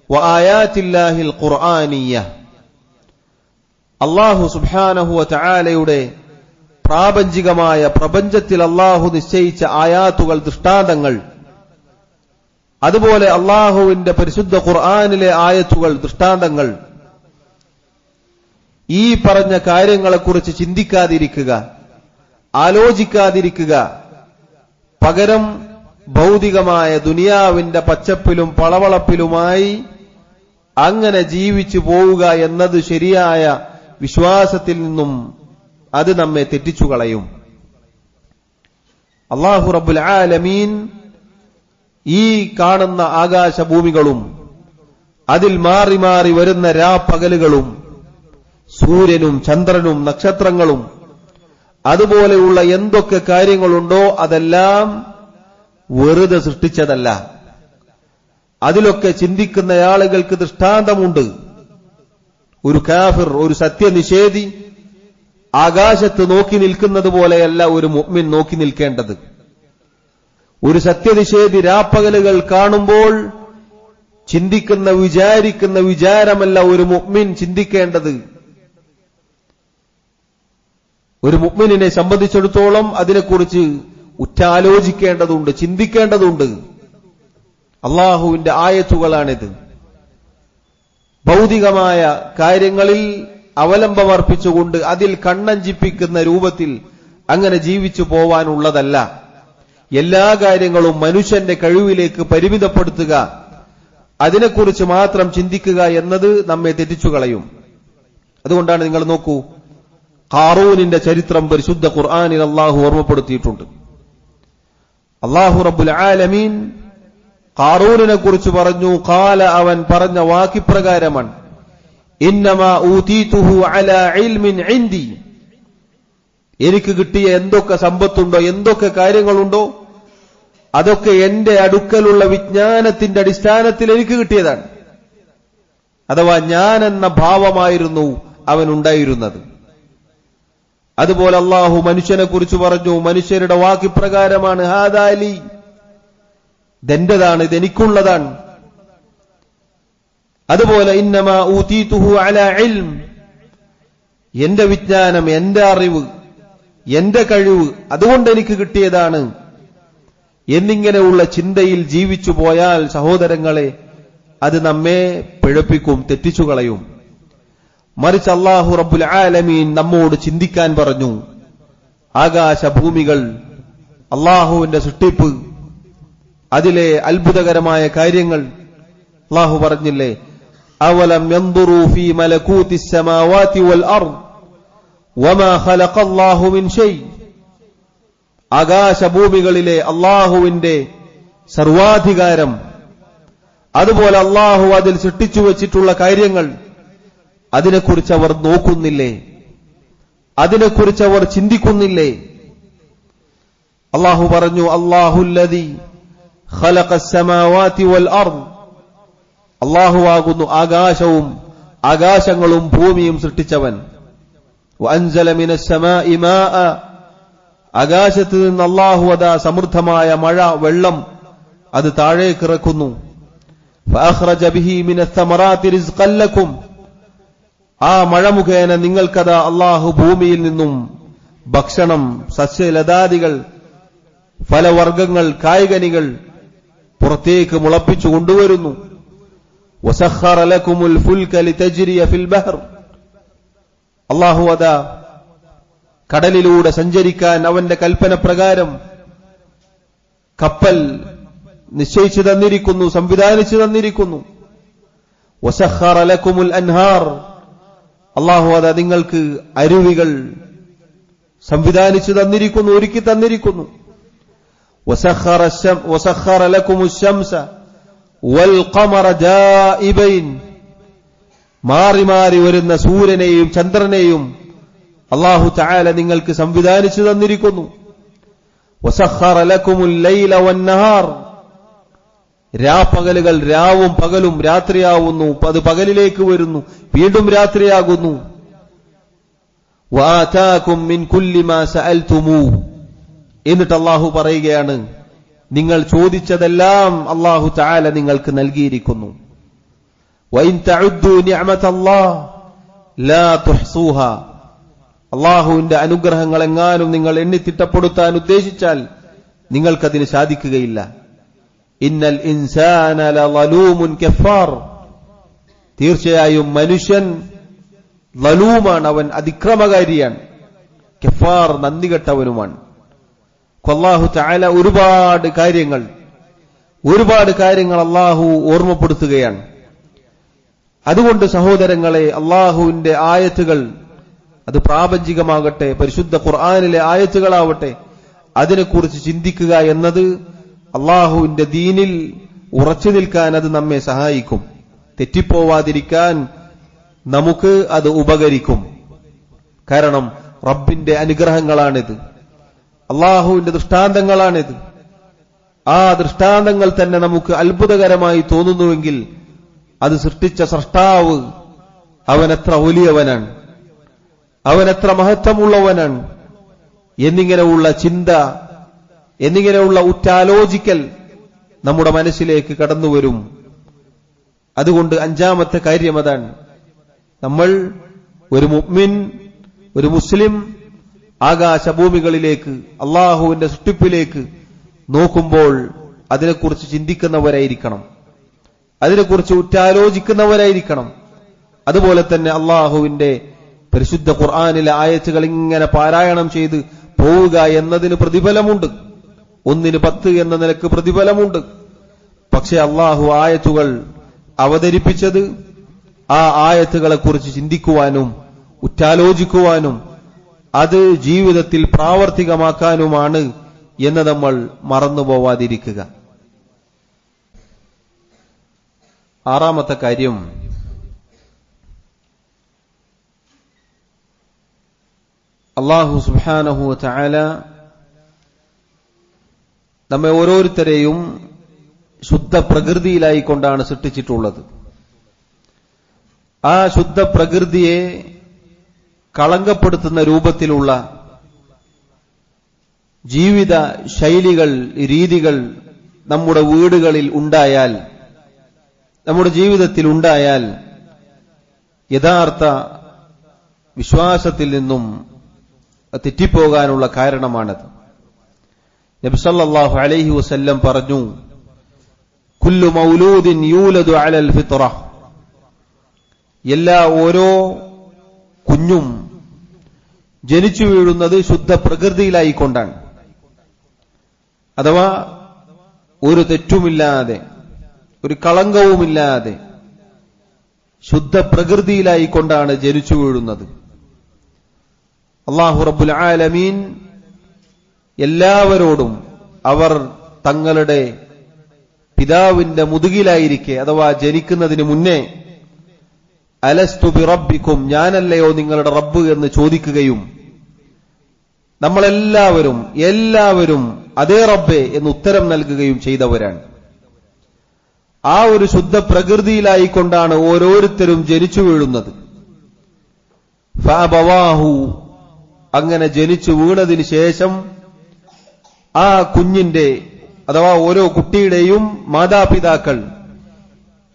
S1: വ ആയാത്തില്ലാഹിൽ ഖുർആനിയ്യ. അല്ലാഹു സുബ്ഹാനഹു വ തആലയുടെ പ്രാപഞ്ചികമായ പ്രപഞ്ചത്തിൽ അല്ലാഹു നിശ്ചയിച്ച ആയാത്തുകൾ, ദൃഷ്ടാന്തങ്ങൾ, അതുപോലെ അല്ലാഹുവിന്റെ പരിശുദ്ധ ഖുർആനിലെ ആയത്തുകൾ, ദൃഷ്ടാന്തങ്ങൾ, ഈ പറഞ്ഞ കാര്യങ്ങളെക്കുറിച്ച് ചിന്തിക്കാതിരിക്കുക, ആലോചിക്കാതിരിക്കുക, പകരം ഭൗതികമായ ദുനിയാവിന്റെ പച്ചപ്പിലും പളവളപ്പിലുമായി അങ്ങനെ ജീവിച്ചു പോവുക എന്നത് ശരിയായ വിശ്വാസത്തിൽ നിന്നും അത് നമ്മെ തെറ്റിച്ചു കളയും. അല്ലാഹു റബ്ബുൽ ആലമീൻ ഈ കാണുന്ന ആകാശഭൂമികളും അതിൽ മാറി മാറി വരുന്ന രാപ്പകലുകളും സൂര്യനും ചന്ദ്രനും നക്ഷത്രങ്ങളും അതുപോലെയുള്ള എന്തൊക്കെ കാര്യങ്ങളുണ്ടോ അതെല്ലാം വെറുതെ സൃഷ്ടിച്ചതല്ല. അതിലൊക്കെ ചിന്തിക്കുന്ന ആളുകൾക്ക് ദൃഷ്ടാന്തമുണ്ട്. ഒരു കാഫിർ, ഒരു സത്യനിഷേധി ആകാശത്ത് നോക്കി നിൽക്കുന്നത് പോലെയല്ല ഒരു മുഅ്മിൻ നോക്കി നിൽക്കേണ്ടത്. ഒരു സത്യനിഷേധി രാപ്പകലുകൾ കാണുമ്പോൾ ചിന്തിക്കുന്ന, വിചാരിക്കുന്ന വിചാരമല്ല ഒരു മുഅ്മിൻ ചിന്തിക്കേണ്ടത്. ഒരു മുഅ്മിനിനെ സംബന്ധിച്ചിടത്തോളം അതിനെക്കുറിച്ച് ഉറ്റാലോചിക്കേണ്ടതുണ്ട്, ചിന്തിക്കേണ്ടതുണ്ട്. അള്ളാഹുവിന്റെ ആയത്തുകളാണിത്. ഭൗതികമായ കാര്യങ്ങളിൽ അവലംബമർപ്പിച്ചുകൊണ്ട് അതിൽ കണ്ണഞ്ചിപ്പിക്കുന്ന രൂപത്തിൽ അങ്ങനെ ജീവിച്ചു പോവാനുള്ളതല്ല. എല്ലാ കാര്യങ്ങളും മനുഷ്യന്റെ കഴിവിലേക്ക് പരിമിതപ്പെടുത്തുക, അതിനെക്കുറിച്ച് മാത്രം ചിന്തിക്കുക എന്നത് നമ്മെ തെറ്റിച്ചു കളയും. അതുകൊണ്ടാണ് നിങ്ങൾ നോക്കൂ, ഖാറൂനിന്റെ ചരിത്രം പരിശുദ്ധ ഖുർആനിൽ അല്ലാഹു ഓർമ്മപ്പെടുത്തിയിട്ടുണ്ട്. അല്ലാഹു റബ്ബുൽ ആലമീൻ ഖാറൂനിനെ കുറിച്ച് പറഞ്ഞു, ഖാല, അവൻ പറഞ്ഞ വാക്യപ്രകാരമാണ്, ഇന്നമാ ഊതീതുഹു അലാ ഇൽമിൻ ഇൻദി, എനിക്ക് കിട്ടിയ എന്തൊക്കെ സമ്പത്തുണ്ടോ, എന്തൊക്കെ കാര്യങ്ങളുണ്ടോ അതൊക്കെ എന്റെ അടുക്കലുള്ള വിജ്ഞാനത്തിന്റെ അടിസ്ഥാനത്തിൽ എനിക്ക് കിട്ടിയതാണ്. അഥവാ ഞാൻ എന്ന ഭാവമായിരുന്നു അവനുണ്ടായിരുന്നത്. അതുപോലെ അല്ലാഹു മനുഷ്യനെ കുറിച്ച് പറഞ്ഞു, മനുഷ്യരുടെ വാക്യപ്രകാരമാണ്, ഹാദാലി, ഇതെന്റേതാണ്, ഇതെനിക്കുള്ളതാണ്. അതുപോലെ ഇന്നമാ ഊതീതുഹു അലാ ഇൽം, എന്റെ വിജ്ഞാനം, എന്റെ അറിവ്, എന്റെ കഴിവ്, അതുകൊണ്ട് എനിക്ക് കിട്ടിയതാണ് എന്നിങ്ങനെയുള്ള ചിന്തയിൽ ജീവിച്ചു പോയാൽ സഹോദരങ്ങളെ, അത് നമ്മെ പിഴപ്പിക്കും, തെറ്റിച്ചു കളയും. മറിച്ച് അല്ലാഹു റബ്ബുൽ ആലമീൻ നമ്മോട് ചിന്തിക്കാൻ പറഞ്ഞു. ആകാശഭൂമികൾ, അല്ലാഹുവിന്റെ സൃഷ്ടിപ്പ്, അതിലെ അത്ഭുതകരമായ കാര്യങ്ങൾ അല്ലാഹു പറഞ്ഞില്ലേ, അവലം യൻദുറൂ ഫീ മലകൂതിസ് സമാവാതി വൽ അർദ് വമാ ഖലഖല്ലാഹു മിൻ ഷൈ. ആകാശഭൂമികളിലെ അല്ലാഹുവിന്റെ സർവാധികാരം, അതുപോലെ അല്ലാഹു അതിൽ സൃഷ്ടിച്ചു വച്ചിട്ടുള്ള കാര്യങ്ങൾ, അതിനെക്കുറിച്ച് അവർ നോക്കുന്നില്ലേ? അതിനെക്കുറിച്ച് അവർ ചിന്തിക്കുന്നില്ലേ? അല്ലാഹു പറഞ്ഞു, അല്ലാഹുല്ലദീ ഖലഖസ് സമാവാതി വൽ അർദ്. അല്ലാഹുവാകുന്നു ആകാശവും ആകാശങ്ങളും ഭൂമിയും സൃഷ്ടിച്ചവൻ. വഅൻസല മിനസ് സമാഇ മാഅ. ആകാശത്ത് നിന്ന് അല്ലാഹു അതാ സമൃദ്ധമായ മഴ, വെള്ളം അത് താഴേക്ക് ഇറക്കുന്നു. ഫഅഖ്റജ ബിഹി മിനസ് സമറാത്തി റിസ്ഖൻ ലക്കും. ആ മഴ മുഖേന നിങ്ങൾക്കതാ അല്ലാഹു ഭൂമിയിൽ നിന്നും ഭക്ഷണം, സസ്യലതാദികൾ, ഫലവർഗ്ഗങ്ങൾ, കായ്കനികൾ പുറത്തേക്ക് മുളപ്പിച്ചു കൊണ്ടുവരുന്നു. വസഖറ ലക്കുമുൽ ഫുൽക ലിതജ്രിയ ഫിൽ ബഹർ. അല്ലാഹു അതാ കടലിലൂടെ സഞ്ചരിക്കാൻ അവന്റെ കൽപ്പന പ്രകാരം കപ്പൽ നിശ്ചയിച്ചു തന്നിരിക്കുന്നു, സംവിധാനിച്ചു തന്നിരിക്കുന്നു. വസഖറ ലക്കുമുൽ അൻഹാർ. അല്ലാഹു അതാ നിങ്ങൾക്ക് അരുവികൾ സംവിധാനിച്ചു തന്നിരിക്കുന്നു, ഒരുക്കി തന്നിരിക്കുന്നു. വസഖറ ലക്കുമുശ് ശംസ വൽ ഖമറ ജാഇബൈൻ. മാറി മാറി വരുന്ന സൂര്യനെയും ചന്ദ്രനെയും അല്ലാഹു തആല നിങ്ങൾക്ക് സംവിധാനിച്ചു തന്നിരിക്കുന്നു. വസഖറ ലക്കുമുൽ ലൈല വന്നഹാർ. രാപ്പകലുകൾ, രാവും പകലും രാത്രിയാവുന്നു, അത് പകലിലേക്ക് വരുന്നു, വീണ്ടും രാത്രിയാകുന്നു. വആതാകും മിൻ കുല്ലി മാ സഅൽതുമൂ. എന്നിട്ട് അല്ലാഹു പറയുകയാണ്, നിങ്ങൾ ചോദിച്ചതെല്ലാം അല്ലാഹു തആല നിങ്ങൾക്ക് നൽകിയിരിക്കുന്നു. വഇൻ തഉദ്ദു നിഅമതല്ലാഹ് ലാ തുഹ്സൂഹാ. അല്ലാഹുവിന്റെ അനുഗ്രഹങ്ങൾ എങ്ങാനും നിങ്ങൾ എണ്ണിത്തിട്ടപ്പെടുത്താൻ ഉദ്ദേശിച്ചാൽ നിങ്ങൾക്കതിന് സാധിക്കുകയില്ല. ഇന്നൽ ഇൻസാന ലളൂമുൻ കഫാർ. തീർച്ചയായും മനുഷ്യൻ ലലൂമാണ്, അവൻ അതിക്രമകാരിയാണ്. കഫാർ, നന്ദികെട്ടവനുമാണ്. അല്ലാഹു തആല ഒരുപാട് കാര്യങ്ങൾ അല്ലാഹു ഓർമ്മപ്പെടുത്തുകയാണ്. അതുകൊണ്ട് സഹോദരങ്ങളെ, അല്ലാഹുവിന്റെ ആയത്തുകൾ, അത് പ്രാപഞ്ചികമാകട്ടെ, പരിശുദ്ധ ഖുർആനിലെ ആയത്തുകളാവട്ടെ, അതിനെക്കുറിച്ച് ചിന്തിക്കുക എന്നത് അല്ലാഹുവിന്റെ ദീനിൽ ഉറച്ചു നിൽക്കാൻ അത് നമ്മെ സഹായിക്കും. തെറ്റിപ്പോവാതിരിക്കാൻ നമുക്ക് അത് ഉപകരിക്കും. കാരണം റബ്ബിന്റെ അനുഗ്രഹങ്ങളാണിത്, അല്ലാഹുവിന്റെ ദൃഷ്ടാന്തങ്ങളാണിത്. ആ ദൃഷ്ടാന്തങ്ങൾ തന്നെ നമുക്ക് അത്ഭുതകരമായി തോന്നുന്നുവെങ്കിൽ അത് സൃഷ്ടിച്ച സ്രഷ്ടാവ് അവനെത്ര വലിയവനാണ്, അവനെത്ര മഹത്വമുള്ളവനാണ് എന്നിങ്ങനെയുള്ള ചിന്ത, എന്നിങ്ങനെയുള്ള ഉറ്റാലോചിക്കൽ നമ്മുടെ മനസ്സിലേക്ക് കടന്നുവരും. അതുകൊണ്ട് അഞ്ചാമത്തെ കാര്യം അതാണ്. നമ്മൾ ഒരു മുഅ്മിൻ, ഒരു മുസ്ലിം ആകാശഭൂമികളിലേക്ക്, അല്ലാഹുവിന്റെ സൃഷ്ടിപ്പിലേക്ക് നോക്കുമ്പോൾ അതിനെക്കുറിച്ച് ചിന്തിക്കുന്നവരായിരിക്കണം, അതിനെക്കുറിച്ച് ഉറ്റാലോചിക്കുന്നവരായിരിക്കണം. അതുപോലെ തന്നെ അല്ലാഹുവിന്റെ പരിശുദ്ധ ഖുർആനിലെ ആയത്തുകൾ ഇങ്ങനെ പാരായണം ചെയ്ത് പോവുക എന്നതിന് പ്രതിഫലമുണ്ട്. 1-ന് 10 എന്ന നിലക്ക് പ്രതിഫലമുണ്ട്. പക്ഷെ അല്ലാഹു ആയത്തുകൾ അവതരിപ്പിച്ചത് ആ ആയത്തുകളെക്കുറിച്ച് ചിന്തിക്കുവാനും ഉറ്റാലോചിക്കുവാനും അത് ജീവിതത്തിൽ പ്രാവർത്തികമാക്കാനുമാണ് എന്ന് നമ്മൾ മറന്നുപോവാതിരിക്കുക. ആറാമത്തെ കാര്യം, അല്ലാഹു സുബ്ഹാനഹു വ തആല നമ്മെ ഓരോരുത്തരെയും ശുദ്ധ പ്രകൃതിയിലായിക്കൊണ്ടാണ് സൃഷ്ടിച്ചിട്ടുള്ളത്. ആ ശുദ്ധ പ്രകൃതിയെ കളങ്കപ്പെടുത്തുന്ന രൂപത്തിലുള്ള ജീവിത ശൈലികൾ, രീതികൾ നമ്മുടെ വീടുകളിൽ ഉണ്ടായാൽ, നമ്മുടെ ജീവിതത്തിൽ ഉണ്ടായാൽ യഥാർത്ഥ വിശ്വാസത്തിൽ നിന്നും തെറ്റിപ്പോകാനുള്ള കാരണമാണത്. നബി സല്ലല്ലാഹു അലൈഹി വസല്ലം പറഞ്ഞു, കുല്ലു മൗലൂദിൻ യൂലദു അലൽ ഫിത്ര. ഓരോ കുഞ്ഞും ജനിച്ചു വീഴുന്നത് ശുദ്ധ പ്രകൃതിയിലായിക്കൊണ്ടാണ്. അഥവാ ഒരു തെറ്റുമില്ലാതെ, ഒരു കളങ്കവുമില്ലാതെ ശുദ്ധ പ്രകൃതിയിലായിക്കൊണ്ടാണ് ജനിച്ചു വീഴുന്നത്. അല്ലാഹു റബ്ബുൽ ആലമീൻ എല്ലാവരോടും അവർ തങ്ങളുടെ പിതാവിന്റെ മുതുകിലായിരിക്കെ അഥവാ ജനിക്കുന്നതിന് മുന്നേ അലസ്തു ബിറബ്ബിക്കും, ഞാനല്ലയോ നിങ്ങളുടെ റബ്ബ് എന്ന് ചോദിക്കുകയും എല്ലാവരും അതേ റബ്ബേ എന്ന് ഉത്തരം നൽകുകയും ചെയ്തവരാണ്. ആ ഒരു ശുദ്ധ പ്രകൃതിയിലായിക്കൊണ്ടാണ് ഓരോരുത്തരും ജനിച്ചു വീഴുന്നത്. ഫഅബവാഹു, അങ്ങനെ ജനിച്ചു വീണതിന് ശേഷം ആ കുഞ്ഞിന്റെ അഥവാ ഓരോ കുട്ടിയുടെയും മാതാപിതാക്കൾ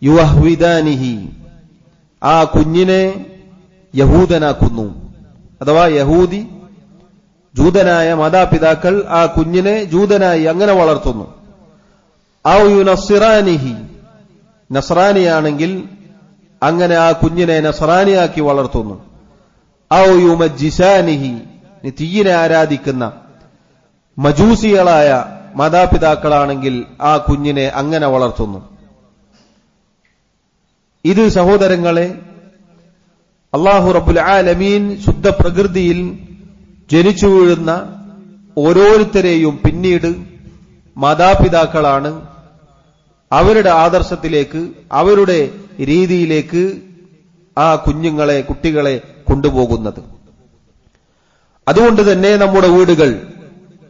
S1: യുവഹ്വിദാനിഹി, ആ കുഞ്ഞിനെ യഹൂദനാക്കുന്നു. അഥവാ ജൂതനായ മാതാപിതാക്കൾ ആ കുഞ്ഞിനെ ജൂതനായി അങ്ങനെ വളർത്തുന്നു. ഔ യുനസ്സിറാനിഹി, നസ്രാനിയാണെങ്കിൽ അങ്ങനെ ആ കുഞ്ഞിനെ നസ്രാനിയാക്കി വളർത്തുന്നു. ഔ യുമജ്ജിസാനിഹി, തീയിനെ ആരാധിക്കുന്ന മജൂസികളായ മാതാപിതാക്കളാണെങ്കിൽ ആ കുഞ്ഞിനെ അങ്ങനെ വളർത്തുന്നു. ഇത് സഹോദരങ്ങളെ, അല്ലാഹു റബ്ബുൽ ആലമീൻ ശുദ്ധ പ്രകൃതിയിൽ ജനിച്ചു വീഴുന്ന ഓരോരുത്തരെയും പിന്നീട് മാതാപിതാക്കളാണ് അവരുടെ ആദർശത്തിലേക്ക്, അവരുടെ രീതിയിലേക്ക് ആ കുട്ടികളെ കൊണ്ടുപോകുന്നത്. അതുകൊണ്ട് തന്നെ നമ്മുടെ വീടുകൾ,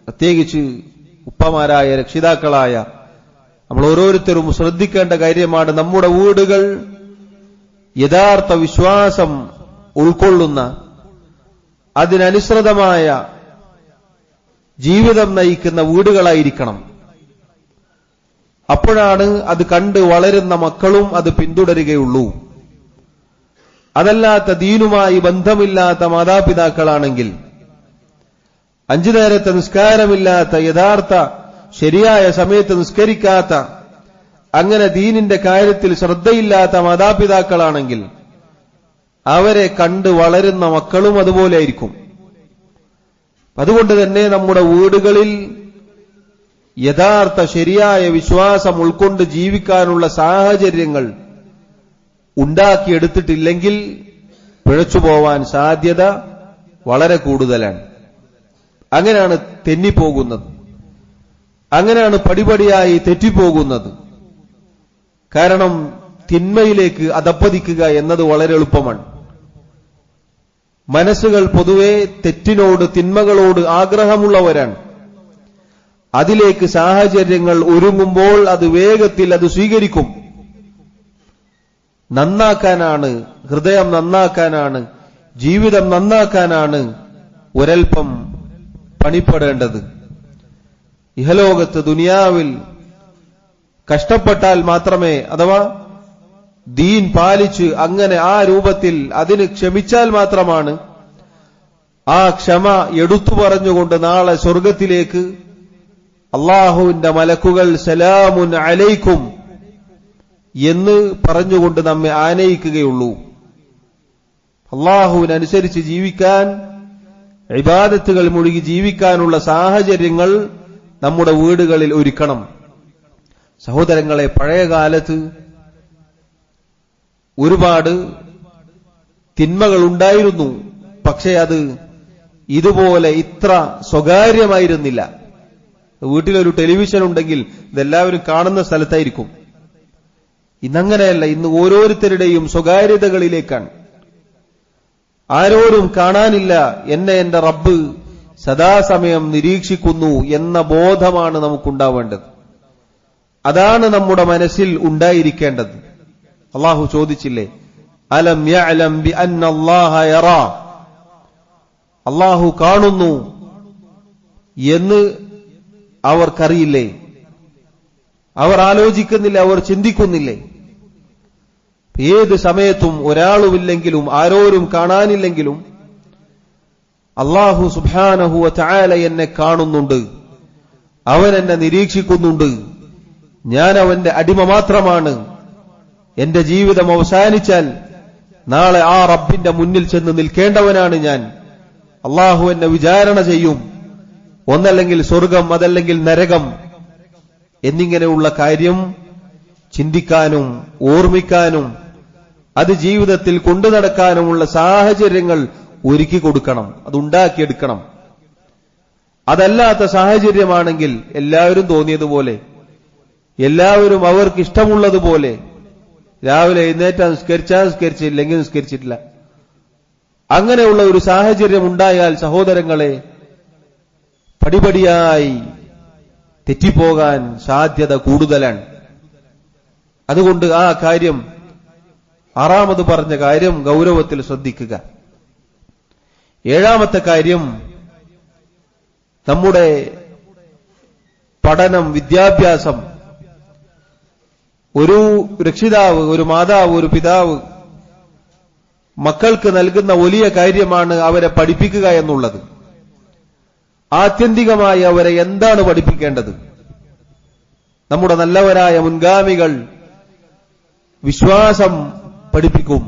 S1: പ്രത്യേകിച്ച് ഉപ്പമാരായ രക്ഷിതാക്കളായ നമ്മൾ ഓരോരുത്തരും ശ്രദ്ധിക്കേണ്ട കാര്യമാണ്. നമ്മുടെ വീടുകൾ യഥാർത്ഥ വിശ്വാസം ഉൾക്കൊള്ളുന്ന, അതിനനുസൃതമായ ജീവിതം നയിക്കുന്ന വീടുകളായിരിക്കണം. അപ്പോഴാണ് അത് കണ്ട് വളരുന്ന മക്കളും അത് പിന്തുടരുകയുള്ളൂ. അതല്ലാത്ത ദീനുമായി ബന്ധമില്ലാത്ത മാതാപിതാക്കളാണെങ്കിൽ, 5 നേരത്തെ നിസ്കാരമില്ലാത്ത, യഥാർത്ഥ ശരിയായ സമയത്ത് നിസ്കരിക്കാത്ത, അങ്ങനെ ദീനിന്റെ കാര്യത്തിൽ ശ്രദ്ധയില്ലാത്ത മാതാപിതാക്കളാണെങ്കിൽ അവരെ കണ്ട് വളരുന്ന മക്കളും അതുപോലെയായിരിക്കും. അതുകൊണ്ട് തന്നെ നമ്മുടെ വീടുകളിൽ യഥാർത്ഥ ശരിയായ വിശ്വാസം ഉൾക്കൊണ്ട് ജീവിക്കാനുള്ള സാഹചര്യങ്ങൾ ഉണ്ടാക്കിയെടുത്തിട്ടില്ലെങ്കിൽ പിഴച്ചുപോവാൻ സാധ്യത വളരെ കൂടുതലാണ്. അങ്ങനെയാണ് തെന്നിപ്പോകുന്നത്, അങ്ങനെയാണ് പടിപടിയായി തെറ്റിപ്പോകുന്നത്. കാരണം തിന്മയിലേക്ക് അധപ്പതിക്കുക എന്നത് വളരെ എളുപ്പമാണ്. മനസ്സുകൾ പൊതുവെ തെറ്റിനോട്, തിന്മകളോട് ആഗ്രഹമുള്ളവരാണ്. അതിലേക്ക് സാഹചര്യങ്ങൾ ഒരുങ്ങുമ്പോൾ അത് വേഗത്തിൽ അത് സ്വീകരിക്കും. നന്നാക്കാനാണ്, ഹൃദയം നന്നാക്കാനാണ്, ജീവിതം നന്നാക്കാനാണ് ഒരൽപ്പം പണിപ്പെടേണ്ടത്. ഇഹലോകത്ത് ദുനിയാവിൽ കഷ്ടപ്പെട്ടാൽ മാത്രമേ, അഥവാ ദീൻ പാലിച്ച് അങ്ങനെ ആ രൂപത്തിൽ അതിന് ക്ഷമിച്ചാൽ മാത്രമാണ് ആ ക്ഷമ എടുത്തു പറഞ്ഞുകൊണ്ട് നാളെ സ്വർഗത്തിലേക്ക് അള്ളാഹുവിന്റെ മലക്കുകൾ സലാമുൻ അലൈക്കും എന്ന് പറഞ്ഞുകൊണ്ട് നമ്മെ ആനയിക്കുകയുള്ളൂ. അള്ളാഹുവിനനുസരിച്ച് ജീവിക്കാൻ, ഇബാദത്തുകൾ മുഴുകി ജീവിക്കാനുള്ള സാഹചര്യങ്ങൾ നമ്മുടെ വീടുകളിൽ ഒരുക്കണം. സഹോദരങ്ങളെ, പഴയ കാലത്ത് ഒരുപാട് തിന്മകൾ ഉണ്ടായിരുന്നു. പക്ഷേ അത് ഇതുപോലെ ഇത്ര സ്വകാര്യമായിരുന്നില്ല. വീട്ടിലൊരു ടെലിവിഷൻ ഉണ്ടെങ്കിൽ ഇതെല്ലാവരും കാണുന്ന സ്ഥലത്തായിരിക്കും. ഇന്നങ്ങനെയല്ല. ഇന്ന് ഓരോരുത്തരുടെയും സ്വകാര്യതകളിലേക്കാണ്. ആരോരും കാണാനില്ല, എന്നെ എന്റെ റബ്ബ് സദാസമയം നിരീക്ഷിക്കുന്നു എന്ന ബോധമാണ് നമുക്കുണ്ടാവേണ്ടത്. അതാണ് നമ്മുടെ മനസ്സിൽ ഉണ്ടായിരിക്കേണ്ടത്. അള്ളാഹു ചോദിച്ചില്ലേ, അലം യഅലം ബിഅന്ന അല്ലാഹ യറാ, അള്ളാഹു കാണുന്നു എന്ന് അവർക്കറിയില്ലേ? അവർ ആലോചിക്കുന്നില്ല, അവർ ചിന്തിക്കുന്നില്ലേ? ഏത് സമയത്തും ഒരാളുമില്ലെങ്കിലും ആരോരും കാണാനില്ലെങ്കിലും അല്ലാഹു സുബ്ഹാനഹു വ തആല എന്നെ കാണുന്നുണ്ട്, അവൻ എന്നെ നിരീക്ഷിക്കുന്നുണ്ട്, ഞാൻ അവന്റെ അടിമ മാത്രമാണ്. എന്റെ ജീവിതം അവസാനിച്ചാൽ നാളെ ആ റബ്ബിന്റെ മുന്നിൽ ചെന്ന് നിൽക്കേണ്ടവനാണ് ഞാൻ. അല്ലാഹു എന്നെ വിചാരണ ചെയ്യും, ഒന്നല്ലെങ്കിൽ സ്വർഗം, അതല്ലെങ്കിൽ നരകം എന്നിങ്ങനെയുള്ള കാര്യം ചിന്തിക്കാനും ഓർമ്മിക്കാനും അത് ജീവിതത്തിൽ കൊണ്ടു നടക്കാനുമുള്ള സാഹചര്യങ്ങൾ ഒരുക്കി കൊടുക്കണം, അതുണ്ടാക്കിയെടുക്കണം. അതല്ലാത്ത സാഹചര്യമാണെങ്കിൽ എല്ലാവരും തോന്നിയതുപോലെ, എല്ലാവരും അവർക്ക് ഇഷ്ടമുള്ളതുപോലെ രാവിലെ എഴുന്നേറ്റാൽ നിസ്കരിച്ചില്ലെങ്കിൽ നിസ്കരിച്ചിട്ടില്ല, അങ്ങനെയുള്ള ഒരു സാഹചര്യം ഉണ്ടായാൽ സഹോദരങ്ങളെ പടിപടിയായി തെറ്റിപ്പോകാൻ സാധ്യത കൂടുതലാണ്. അതുകൊണ്ട് ആ കാര്യം, ആറാമത് പറഞ്ഞ കാര്യം ഗൗരവത്തിൽ ശ്രദ്ധിക്കുക. ഏഴാമത്തെ കാര്യം, നമ്മുടെ പഠനം, വിദ്യാഭ്യാസം, ഒരു രക്ഷിതാവ്, ഒരു മാതാവ്, ഒരു പിതാവ് മക്കൾക്ക് നൽകുന്ന വലിയ കാര്യമാണ് അവരെ പഠിപ്പിക്കുക എന്നുള്ളത്. ആത്യന്തികമായി അവരെ എന്താണ് പഠിപ്പിക്കേണ്ടത്? നമ്മുടെ നല്ലവരായ മുൻഗാമികൾ വിശ്വാസം പഠിപ്പിക്കും,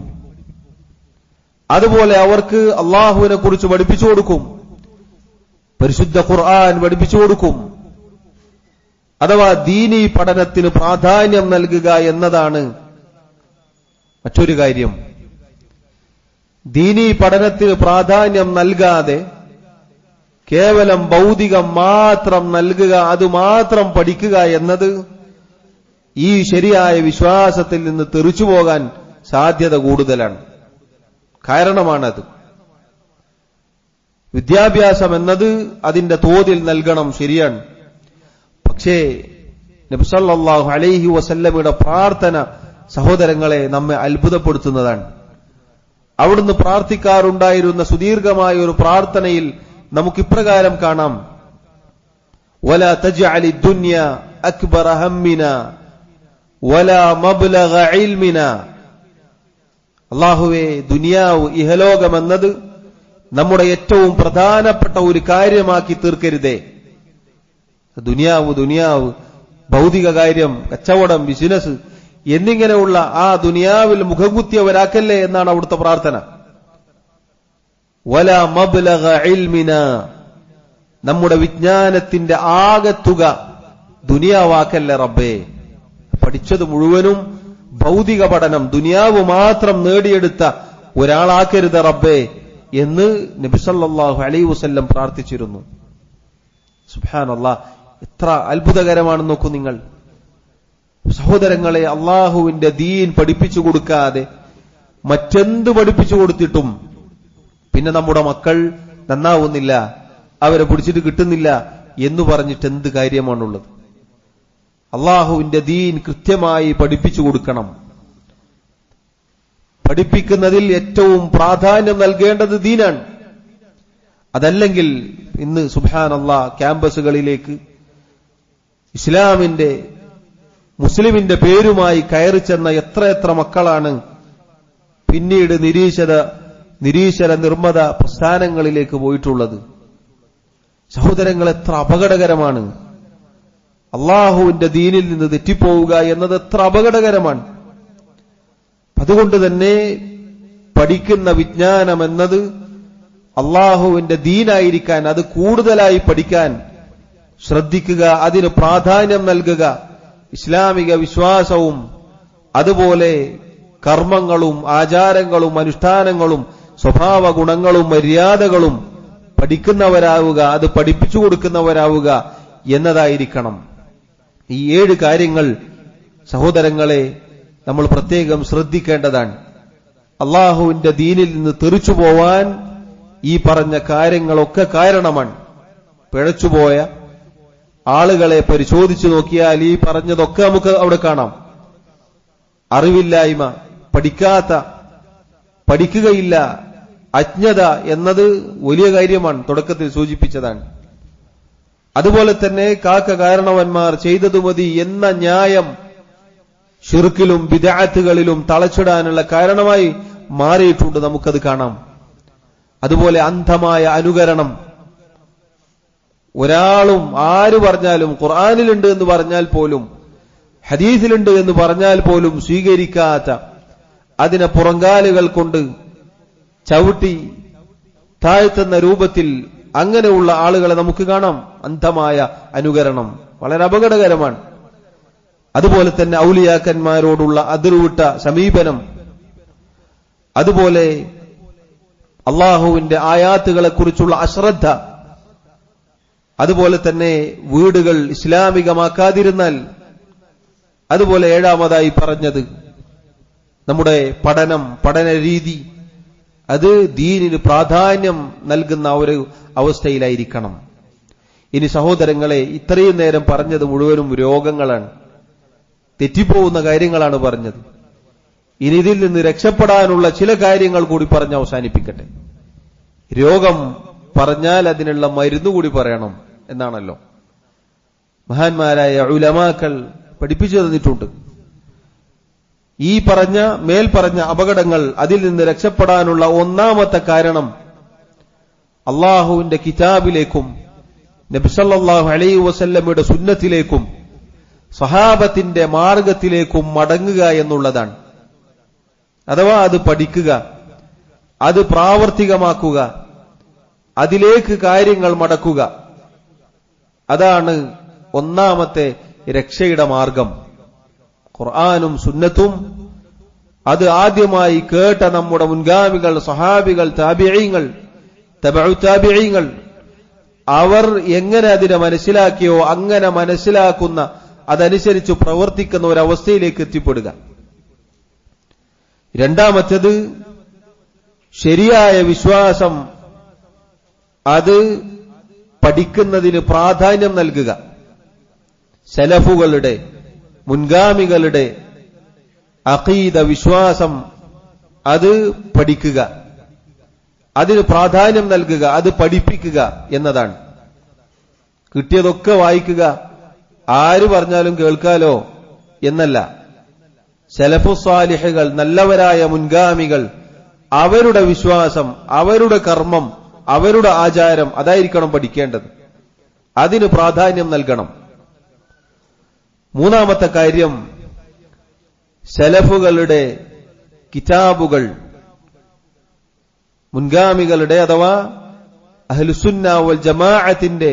S1: അതുപോലെ അവർക്ക് അള്ളാഹുവിനെ കുറിച്ച് പഠിപ്പിച്ചു കൊടുക്കും, പരിശുദ്ധ ഖുർആൻ പഠിപ്പിച്ചു കൊടുക്കും. അഥവാ ദീനീ പഠനത്തിന് പ്രാധാന്യം നൽകുക എന്നതാണ് മറ്റൊരു കാര്യം. ദീനീ പഠനത്തിന് പ്രാധാന്യം നൽകാതെ കേവലം ഭൗതികം മാത്രം നൽകുക, അതുമാത്രം പഠിക്കുക എന്നത് ഈ ശരിയായ വിശ്വാസത്തിൽ നിന്ന് തെറിച്ചുപോകാൻ സാധ്യത കൂടുതലാണ്. കാരണമാണത്. വിദ്യാഭ്യാസം എന്നത് അതിന്റെ തോതിൽ നൽകണം, ശരിയാണ്. പക്ഷേ നബി സല്ലല്ലാഹു അലൈഹി വസല്ലമയുടെ പ്രാർത്ഥന സഹോദരങ്ങളെ നമ്മെ അത്ഭുതപ്പെടുത്തുന്നതാണ്. അവിടുന്ന് പ്രാർത്ഥിക്കാറുണ്ടായിരുന്ന സുദീർഘമായ ഒരു പ്രാർത്ഥനയിൽ നമുക്കിപ്രകാരം കാണാം: വലാ തജ്അലി ദുനിയ അക്ബറ ഹമ്മിന വലാ മബ്ലഗ ഇൽമിന. അല്ലാഹുവേ, ദുനിയാവ്, ഇഹലോകമെന്നത് നമ്മുടെ ഏറ്റവും പ്രധാനപ്പെട്ട ഒരു കാര്യമാക്കി തീർക്കരുതേ. ദുനിയാവ്, ഭൗതിക കാര്യം, കച്ചവടം, ബിസിനസ് എന്നിങ്ങനെയുള്ള ആ ദുനിയാവിൽ മുഖംകുത്തിയവരാക്കല്ലേ എന്നാണ് അവിടുത്തെ പ്രാർത്ഥന. വലാ മബ്ലഗ ഇൽമിന, നമ്മുടെ വിജ്ഞാനത്തിന്റെ ആകത്തുക ദുനിയാവാക്കല്ല റബ്ബേ. പഠിച്ചത് മുഴുവനും ഭൗതിക പഠനം, ദുനിയാവ് മാത്രം നേടിയെടുത്ത ഒരാളാക്കരുത് റബ്ബേ എന്ന് നബി സല്ലല്ലാഹു അലൈഹി വസല്ലം പ്രാർത്ഥിച്ചിരുന്നു. സുബ്ഹാനല്ലാഹ്, എത്ര അത്ഭുതകരമാണെന്ന് നോക്കൂ നിങ്ങൾ. സഹോദരങ്ങളെ, അള്ളാഹുവിന്റെ ദീൻ പഠിപ്പിച്ചു കൊടുക്കാതെ മറ്റെന്ത് പഠിപ്പിച്ചു കൊടുത്തിട്ടും പിന്നെ നമ്മുടെ മക്കൾ നന്നാവുന്നില്ല, അവരെ പിടിച്ചിട്ട് കിട്ടുന്നില്ല എന്ന് പറഞ്ഞിട്ട് എന്ത് കാര്യമാണുള്ളത്? അള്ളാഹുവിന്റെ ദീൻ കൃത്യമായി പഠിപ്പിച്ചു കൊടുക്കണം. പഠിപ്പിക്കുന്നതിൽ ഏറ്റവും പ്രാധാന്യം നൽകേണ്ടത് ദീനാണ്. അതല്ലെങ്കിൽ ഇന്ന് സുബ്ഹാനല്ലാഹ് ക്യാമ്പസുകളിലേക്ക് ഇസ്ലാമിന്റെ, മുസ്ലിമിന്റെ പേരുമായി കയറി ചെന്ന എത്ര മക്കളാണ് പിന്നീട് നിരീശ്വര നിർമ്മത പ്രസ്ഥാനങ്ങളിലേക്ക് പോയിട്ടുള്ളത്? സഹോദരങ്ങൾ, എത്ര അപകടകരമാണ്! അള്ളാഹുവിന്റെ ദീനിൽ നിന്ന് തെറ്റിപ്പോവുക എന്നത് എത്ര അപകടകരമാണ്. അതുകൊണ്ട് തന്നെ പഠിക്കുന്ന വിജ്ഞാനം എന്നത് അള്ളാഹുവിന്റെ ദീനായിരിക്കാൻ, അത് കൂടുതലായി പഠിക്കാൻ ശ്രദ്ധിക്കുക, അതിന് പ്രാധാന്യം നൽകുക. ഇസ്ലാമിക വിശ്വാസവും അതുപോലെ കർമ്മങ്ങളും ആചാരങ്ങളും അനുഷ്ഠാനങ്ങളും സ്വഭാവ ഗുണങ്ങളും മര്യാദകളും പഠിക്കുന്നവരാവുക, അത് പഠിപ്പിച്ചു കൊടുക്കുന്നവരാവുക എന്നതായിരിക്കണം. ഈ 7 കാര്യങ്ങൾ സഹോദരങ്ങളെ നമ്മൾ പ്രത്യേകം ശ്രദ്ധിക്കേണ്ടതാണ്. അള്ളാഹുവിന്റെ ദീനിൽ നിന്ന് തെറിച്ചു പോവാൻ ഈ പറഞ്ഞ കാര്യങ്ങളൊക്കെ കാരണമാണ്. പിഴച്ചുപോയ ആളുകളെ പരിശോധിച്ചു നോക്കിയാൽ ഈ പറഞ്ഞതൊക്കെ നമുക്ക് അവിടെ കാണാം. അറിവില്ലായ്മ, പഠിക്കുകയില്ല, അജ്ഞത എന്നത് വലിയ കാര്യമാണ്, തുടക്കത്തിൽ സൂചിപ്പിച്ചതാണ്. അതുപോലെ തന്നെ കാരണവന്മാർ ചെയ്തതു മതി എന്ന ന്യായം ശിർക്കിലും ബിദ്അത്തുകളിലും തളച്ചിടാനുള്ള കാരണമായി മാറിയിട്ടുണ്ട്, നമുക്കത് കാണാം. അതുപോലെ അന്ധമായ അനുകരണം, ഒരാളും ആര് പറഞ്ഞാലും, ഖുർആനിലുണ്ട് എന്ന് പറഞ്ഞാൽ പോലും, ഹദീസിലുണ്ട് എന്ന് പറഞ്ഞാൽ പോലും സ്വീകരിക്കാത്ത, അതിനെ പുറങ്കാലുകൾ കൊണ്ട് ചവിട്ടി താഴ്ത്തുന്ന രൂപത്തിൽ അങ്ങനെയുള്ള ആളുകളെ നമുക്ക് കാണാം. അന്ധമായ അനുകരണം വളരെ അപകടകരമാണ്. അതുപോലെ തന്നെ ഔലിയാക്കന്മാരോടുള്ള അതിർവിട്ട സമീപനം, അതുപോലെ അള്ളാഹുവിന്റെ ആയാത്തുകളെക്കുറിച്ചുള്ള അശ്രദ്ധ, അതുപോലെ തന്നെ വീടുകൾ ഇസ്ലാമികമാക്കാതിരുന്നാൽ, അതുപോലെ ഏഴാമതായി പറഞ്ഞത് നമ്മുടെ പഠന രീതി അത് ദീനിന് പ്രാധാന്യം നൽകുന്ന ഒരു അവസ്ഥയിലായിരിക്കണം. ഇനി സഹോദരങ്ങളെ, ഇത്രയും നേരം പറഞ്ഞത് മുഴുവനും രോഗങ്ങളാണ്, തെറ്റിപ്പോകുന്ന കാര്യങ്ങളാണ് പറഞ്ഞത്. ഇനി ഇതിൽ നിന്ന് രക്ഷപ്പെടാനുള്ള ചില കാര്യങ്ങൾ കൂടി പറഞ്ഞ് അവസാനിപ്പിക്കട്ടെ. രോഗം പറഞ്ഞാൽ അതിനുള്ള മരുന്ന് കൂടി പറയണം എന്നാണല്ലോ മഹാന്മാരായ ഉലമാക്കൾ പഠിപ്പിച്ചു തന്നിട്ടുണ്ട്. ഈ മേൽപ്പറഞ്ഞ അപകടങ്ങൾ, അതിൽ നിന്ന് രക്ഷപ്പെടാനുള്ള ഒന്നാമത്തെ കാരണം അള്ളാഹുവിന്റെ കിതാബിലേക്കും നബി സല്ലല്ലാഹു അലൈഹി വസല്ലമയുടെ സുന്നത്തിലേക്കും സഹാബത്തിന്റെ മാർഗത്തിലേക്കും മടങ്ങുക എന്നുള്ളതാണ്. അഥവാ അത് പഠിക്കുക, അത് പ്രാവർത്തികമാക്കുക, അതിലേക്ക് കാര്യങ്ങൾ മടക്കുക. അതാണ് ഒന്നാമത്തെ രക്ഷയുടെ മാർഗം. ഖുർആനും സുന്നത്തും അത് ആദ്യമായി കേട്ട നമ്മുടെ മുൻഗാമികൾ, സഹാബികൾ, താബിഈങ്ങൾ, തബഉ താബിഈങ്ങൾ, അവർ എങ്ങനെ അതിനെ മനസ്സിലാക്കിയോ അങ്ങനെ മനസ്സിലാക്കുന്ന, അതനുസരിച്ച് പ്രവർത്തിക്കുന്ന ഒരവസ്ഥയിലേക്ക് എത്തിപ്പെടുക. രണ്ടാമത്തേത് ശരിയായ വിശ്വാസം, അത് പഠിക്കുന്നതിന് പ്രാധാന്യം നൽകുക. സലഫുകളുടെ, മുൻഗാമികളുടെ അഖീദ, വിശ്വാസം അത് പഠിക്കുക, അതിന് പ്രാധാന്യം നൽകുക, അത് പഠിപ്പിക്കുക എന്നതാണ്. കിട്ടിയതൊക്കെ വായിക്കുക, ആര് പറഞ്ഞാലും കേൾക്കാലോ എന്നല്ല. സലഫു സ്വാലിഹുകൾ, നല്ലവരായ മുൻഗാമികൾ, അവരുടെ വിശ്വാസം, അവരുടെ കർമ്മം, അവരുടെ ആചാരം അതായിരിക്കണം പഠിക്കേണ്ടത്. അതിന് പ്രാധാന്യം നൽകണം. മൂന്നാമത്തെ കാര്യം, സലഫുകളുടെ കിതാബുകൾ, മുൻഗാമികളുടെ അഥവാ അഹ്ലുസുന്ന വൽ ജമാഅത്തിന്റെ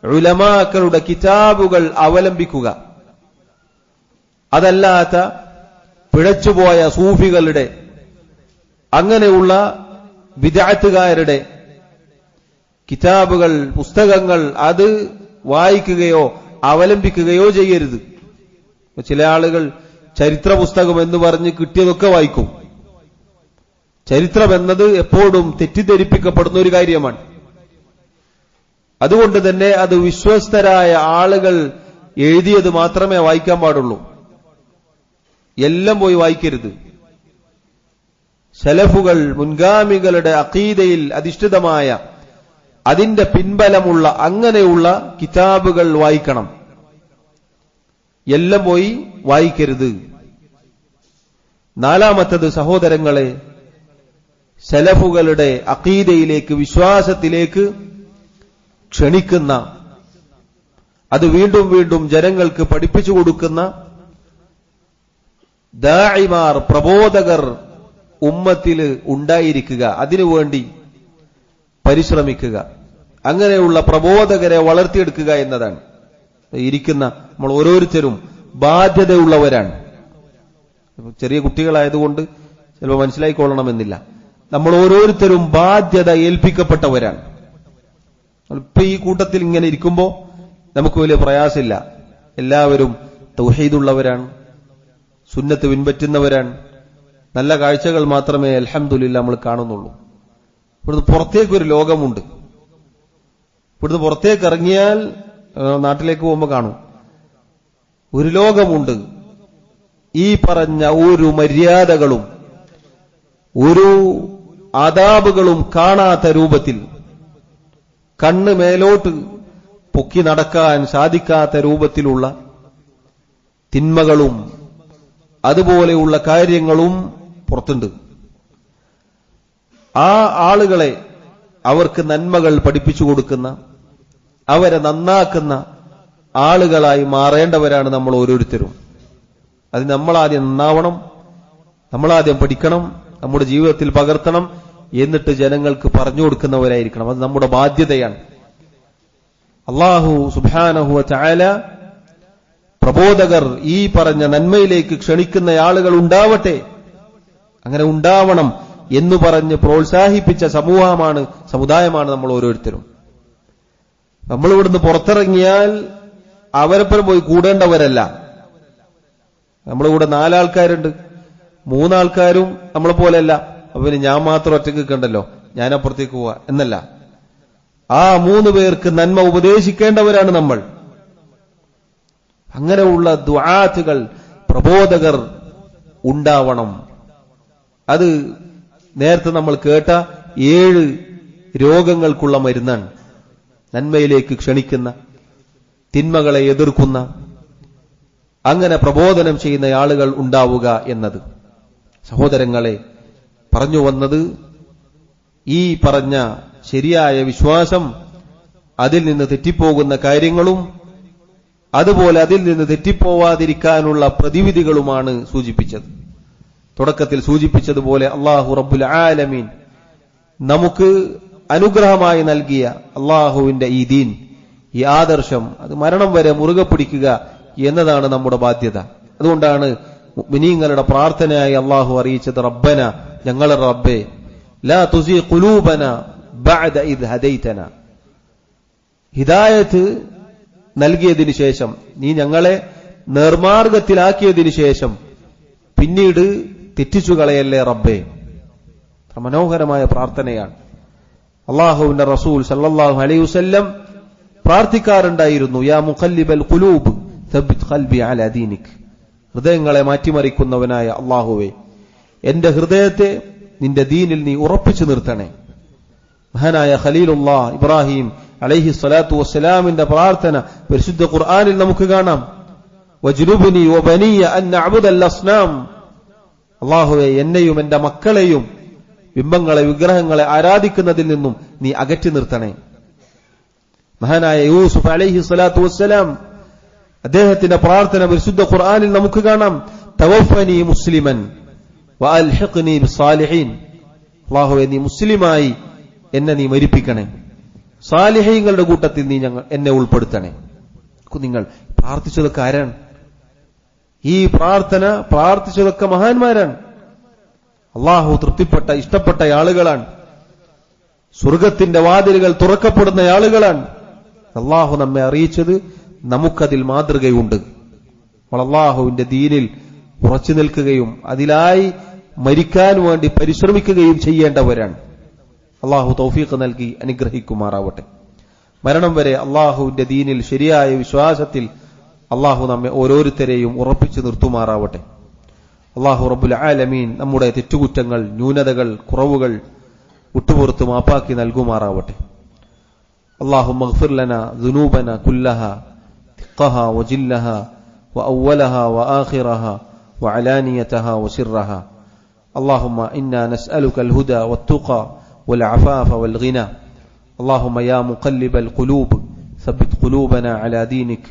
S1: ഉലമാക്കളുടെ കിതാബുകൾ അവലംബിക്കുക. അതല്ലാത്ത പിഴച്ചുപോയ സൂഫികളുടെ, അങ്ങനെയുള്ള ബിദ്അത്തുകാരുടെ കിതാബുകൾ, പുസ്തകങ്ങൾ അത് വായിക്കുകയോ അവലംബിക്കുകയോ ചെയ്യരുത്. ചില ആളുകൾ ചരിത്ര പുസ്തകം എന്ന് പറഞ്ഞ് കിട്ടിയതൊക്കെ വായിക്കും. ചരിത്രം എന്നത് എപ്പോഴും തെറ്റിദ്ധരിപ്പിക്കപ്പെടുന്ന ഒരു കാര്യമാണ്. അതുകൊണ്ട് തന്നെ അത് വിശ്വസ്തരായ ആളുകൾ എഴുതിയത് മാത്രമേ വായിക്കാൻ പാടുള്ളൂ. എല്ലാം പോയി വായിക്കരുത്. സലഫുകൾ, മുൻഗാമികളുടെ അഖീദയിൽ അധിഷ്ഠിതമായ, അതിന്റെ പിൻബലമുള്ള അങ്ങനെയുള്ള കിതാബുകൾ വായിക്കണം. എല്ലാം പോയി വായിക്കരുത്. നാലാമത്തത് സഹോദരങ്ങളെ, സലഫുകളുടെ അഖീദയിലേക്ക്, വിശ്വാസത്തിലേക്ക് ക്ഷണിക്കുന്ന, അത് വീണ്ടും വീണ്ടും ജനങ്ങൾക്ക് പഠിപ്പിച്ചു കൊടുക്കുന്ന ദാഇമാർ, പ്രബോധകർ ഉമ്മത്തിൽ ഉണ്ടായിരിക്കുക. അതിനുവേണ്ടി പരിശ്രമിക്കുക. അങ്ങനെയുള്ള പ്രബോധകരെ വളർത്തിയെടുക്കുക എന്നതാണ്. ഇരിക്കുന്ന നമ്മൾ ഓരോരുത്തരും ബാധ്യതയുള്ളവരാണ്. ചെറിയ കുട്ടികളായതുകൊണ്ട് ചിലപ്പോൾ മനസ്സിലായിക്കൊള്ളണമെന്നില്ല. നമ്മൾ ഓരോരുത്തരും ബാധ്യത ഏൽപ്പിക്കപ്പെട്ടവരാണ്. ഇപ്പൊ ഈ കൂട്ടത്തിൽ ഇങ്ങനെ ഇരിക്കുമ്പോൾ നമുക്ക് വലിയ പ്രയാസമില്ല. എല്ലാവരും തൗഹീദുള്ളവരാണ്, സുന്നത്ത് പിൻപറ്റുന്നവരാണ്. നല്ല കാഴ്ചകൾ മാത്രമേ അൽഹംദുലില്ലാഹ് നമ്മൾ കാണുന്നുള്ളൂ. ഇവിടുന്ന് പുറത്തേക്കൊരു ലോകമുണ്ട്. ഇവിടുന്ന് പുറത്തേക്ക് ഇറങ്ങിയാൽ നാട്ടിലേക്ക് പോകുമ്പോൾ കാണും ഒരു ലോകമുണ്ട്. ഈ പറഞ്ഞ ഒരു മര്യാദകളും ഒരു ആദാബുകളും കാണാത്ത രൂപത്തിൽ, കണ്ണ് മേലോട്ട് പൊക്കി നടക്കാൻ സാധിക്കാത്ത രൂപത്തിലുള്ള തിന്മകളും അതുപോലെയുള്ള കാര്യങ്ങളും പുറത്തുണ്ട്. ആ ആളുകളെ, അവർക്ക് നന്മകൾ പഠിപ്പിച്ചു കൊടുക്കുന്ന, അവരെ നന്നാക്കുന്ന ആളുകളായി മാറേണ്ടവരാണ് നമ്മൾ ഓരോരുത്തരും. അത് നമ്മളാദ്യം നന്നാവണം, നമ്മളാദ്യം പഠിക്കണം, നമ്മുടെ ജീവിതത്തിൽ പകർത്തണം, എന്നിട്ട് ജനങ്ങൾക്ക് പറഞ്ഞു കൊടുക്കുന്നവരായിരിക്കണം. അത് നമ്മുടെ ബാധ്യതയാണ്. അല്ലാഹു സുബ്ഹാനഹു വ തആല പ്രബോധകർ, ഈ പറഞ്ഞ നന്മയിലേക്ക് ക്ഷണിക്കുന്ന ആളുകൾ ഉണ്ടാവട്ടെ, അങ്ങനെ ഉണ്ടാവണം എന്ന് പറഞ്ഞ് പ്രോത്സാഹിപ്പിച്ച സമുദായമാണ് നമ്മൾ ഓരോരുത്തരും. നമ്മളിവിടുന്ന് പുറത്തിറങ്ങിയാൽ അവരെപ്പോഴും പോയി കൂടേണ്ടവരല്ല. നമ്മളിവിടെ 4 ആൾക്കാരുണ്ട്, 3 ആൾക്കാരും നമ്മളെ പോലെയല്ല. അപ്പൊ പിന്നെ ഞാൻ മാത്രം ഒറ്റയ്ക്ക് കണ്ടല്ലോ, ഞാൻ അപ്പുറത്തേക്ക് പോവാ എന്നല്ല. ആ 3 പേർക്ക് നന്മ ഉപദേശിക്കേണ്ടവരാണ് നമ്മൾ. അങ്ങനെയുള്ള ദുആത്തുകൾ, പ്രബോധകർ ഉണ്ടാവണം. അത് നേരത്തെ നമ്മൾ കേട്ട 7 രോഗങ്ങൾക്കുള്ള മരുന്നാണ്. നന്മയിലേക്ക് ക്ഷണിക്കുന്ന, തിന്മകളെ എതിർക്കുന്ന, അങ്ങനെ പ്രബോധനം ചെയ്യുന്ന ആളുകൾ ഉണ്ടാവുക എന്നത്. സഹോദരങ്ങളെ, പറഞ്ഞു വന്നത് ഈ പറഞ്ഞ ശരിയായ വിശ്വാസം, അതിൽ നിന്ന് തെറ്റിപ്പോകുന്ന കാര്യങ്ങളും അതുപോലെ അതിൽ നിന്ന് തെറ്റിപ്പോവാതിരിക്കാനുള്ള പ്രതിവിധികളുമാണ് സൂചിപ്പിച്ചത്. തുടക്കത്തിൽ സൂചിപ്പിച്ചതുപോലെ അല്ലാഹു റബ്ബുൽ ആലമീൻ നമുക്ക് അനുഗ്രഹമായി നൽകിയ അല്ലാഹുവിന്റെ ഈ ദീൻ, ഈ ആദർശം, അത് മരണം വരെ മുറുകെ പിടിക്കുക എന്നതാണ് നമ്മുടെ ബാധ്യത. അതുകൊണ്ടാണ് മുഅ്മിനീങ്ങളുടെ പ്രാർത്ഥനയായി അല്ലാഹു അറിയിച്ചത്, റബ്ബന, ഞങ്ങളുടെ റബ്ബേ, ലാ തുസീ ഖുലൂബന ബഅദ ഇദ് ഹദൈതന. ഹിദായത്ത് നൽകിയതിനു ശേഷം, നീ ഞങ്ങളെ നേർമാർഗത്തിലാക്കിയതിനു ശേഷം പിന്നീട് തെറ്റിച്ചു കളയല്ലേ റബ്ബേ. മനോഹരമായ പ്രാർത്ഥനയാണ്. അല്ലാഹുവിന്റെ റസൂൽ സല്ലല്ലാഹു അലൈഹി വസല്ലം പ്രാർത്ഥിക്കാറുണ്ടായിരുന്നു, യാ മുഖല്ലിബൽ ഖുലൂബ് തബ്ബിത് ഖൽബി അലാ ദീനിക്. ഹൃദയങ്ങളെ മാറ്റിമറിക്കുന്നവനായ അല്ലാഹുവേ, എന്റെ ഹൃദയത്തെ നിന്റെ ദീനിൽ നീ ഉറപ്പിച്ചു നിർത്തണേ. മഹാനായ ഖലീലുല്ലാഹ് ഇബ്രാഹിം അലൈഹി സ്വലാത്തു വസ്സലാമിന്റെ പ്രാർത്ഥന പരിശുദ്ധ ഖുർആനിൽ നമുക്ക് കാണാം. വജ്നുബ്നി വബനിയ അൻ നഅബുദൽ അസ്നാം. അല്ലാഹുവേ, എന്നെയും എന്റെ മക്കളെയും ബിംബങ്ങളെ, വിഗ്രഹങ്ങളെ ആരാധിക്കുന്നതിൽ നിന്നും നീ അകറ്റി നിർത്തണേ. മഹാനായ യൂസുഫ് അലൈഹി സ്വലാത്തു വസ്സലാം, അദ്ദേഹത്തിന്റെ പ്രാർത്ഥന പരിശുദ്ധ ഖുർആനിൽ നമുക്ക് കാണാം. തവഫനി മുസ്ലിമൻ വഅൽഹിഖ്നി ബിസ്സാലിഹീൻ. അല്ലാഹുവേ, നീ മുസ്ലിമായി എന്നെ നീ മരിപ്പിക്കണേ, സാലിഹീങ്ങളുടെ കൂട്ടത്തിൽ നീ എന്നെ ഉൾപ്പെടുത്തണേ. നിങ്ങൾ പ്രാർത്ഥിച്ചതൊക്കെ ആരാണ്? ഈ പ്രാർത്ഥന പ്രാർത്ഥിച്ചതൊക്കെ മഹാന്മാരാണ്. അല്ലാഹു തൃപ്തിപ്പെട്ട, ഇഷ്ടപ്പെട്ട ആളുകളാണ്. സ്വർഗത്തിന്റെ വാതിലുകൾ തുറക്കപ്പെടുന്ന ആളുകളാണ്. അല്ലാഹു നമ്മെ അറിയിച്ചത് നമുക്കതിൽ മാതൃകയുണ്ട്. അല്ലാഹുവിന്റെ ദീനിൽ ഉറച്ചു നിൽക്കുകയും അതിലായി മരിക്കാൻ വേണ്ടി പരിശ്രമിക്കുകയും ചെയ്യേണ്ടവരാണ്. അല്ലാഹു തൗഫീഖ് നൽകി അനുഗ്രഹിക്കുമാറാവട്ടെ. മരണം വരെ അല്ലാഹുവിന്റെ ദീനിൽ ശരിയായ വിശ്വാസത്തിൽ അല്ലാഹു നമ്മെ ഓരോരുത്തരെയും ഉറപ്പിച്ചു നിർത്തുമാറാവട്ടെ. അല്ലാഹു റബ്ബുൽ ആലമീൻ നമ്മുടെ തെറ്റുകുറ്റങ്ങൾ, ന്യൂനതകൾ, കുറവുകൾ വിട്ടുപുറത്ത് മാപ്പാക്കി നൽകുമാറാവട്ടെ. اللهم اغفر لنا ذنوبنا كلها دقها وجلها وأولها وآخرها وعلانيتها وسرها. اللهم إنا نسألك الهدى والتقى والعفاف والغنى. اللهم يا مقلب القلوب ثبت قلوبنا على دينك،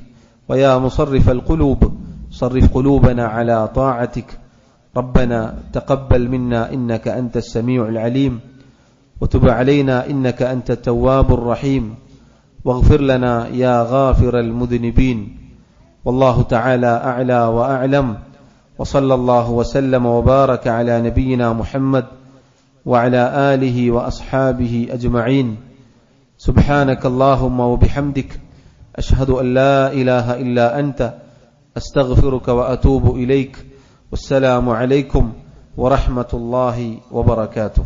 S1: ويا مصرف القلوب صرف قلوبنا على طاعتك. ربنا تقبل منا إنك أنت السميع العليم، وتب علينا إنك أنت التواب الرحيم، واغفر لنا يا غافر المذنبين. والله تعالى أعلى وأعلم، وصلى الله وسلم وبارك على نبينا محمد وعلى آله وأصحابه أجمعين. سبحانك اللهم وبحمدك، أشهد أن لا إله إلا أنت، أستغفرك وأتوب إليك. والسلام عليكم ورحمة الله وبركاته.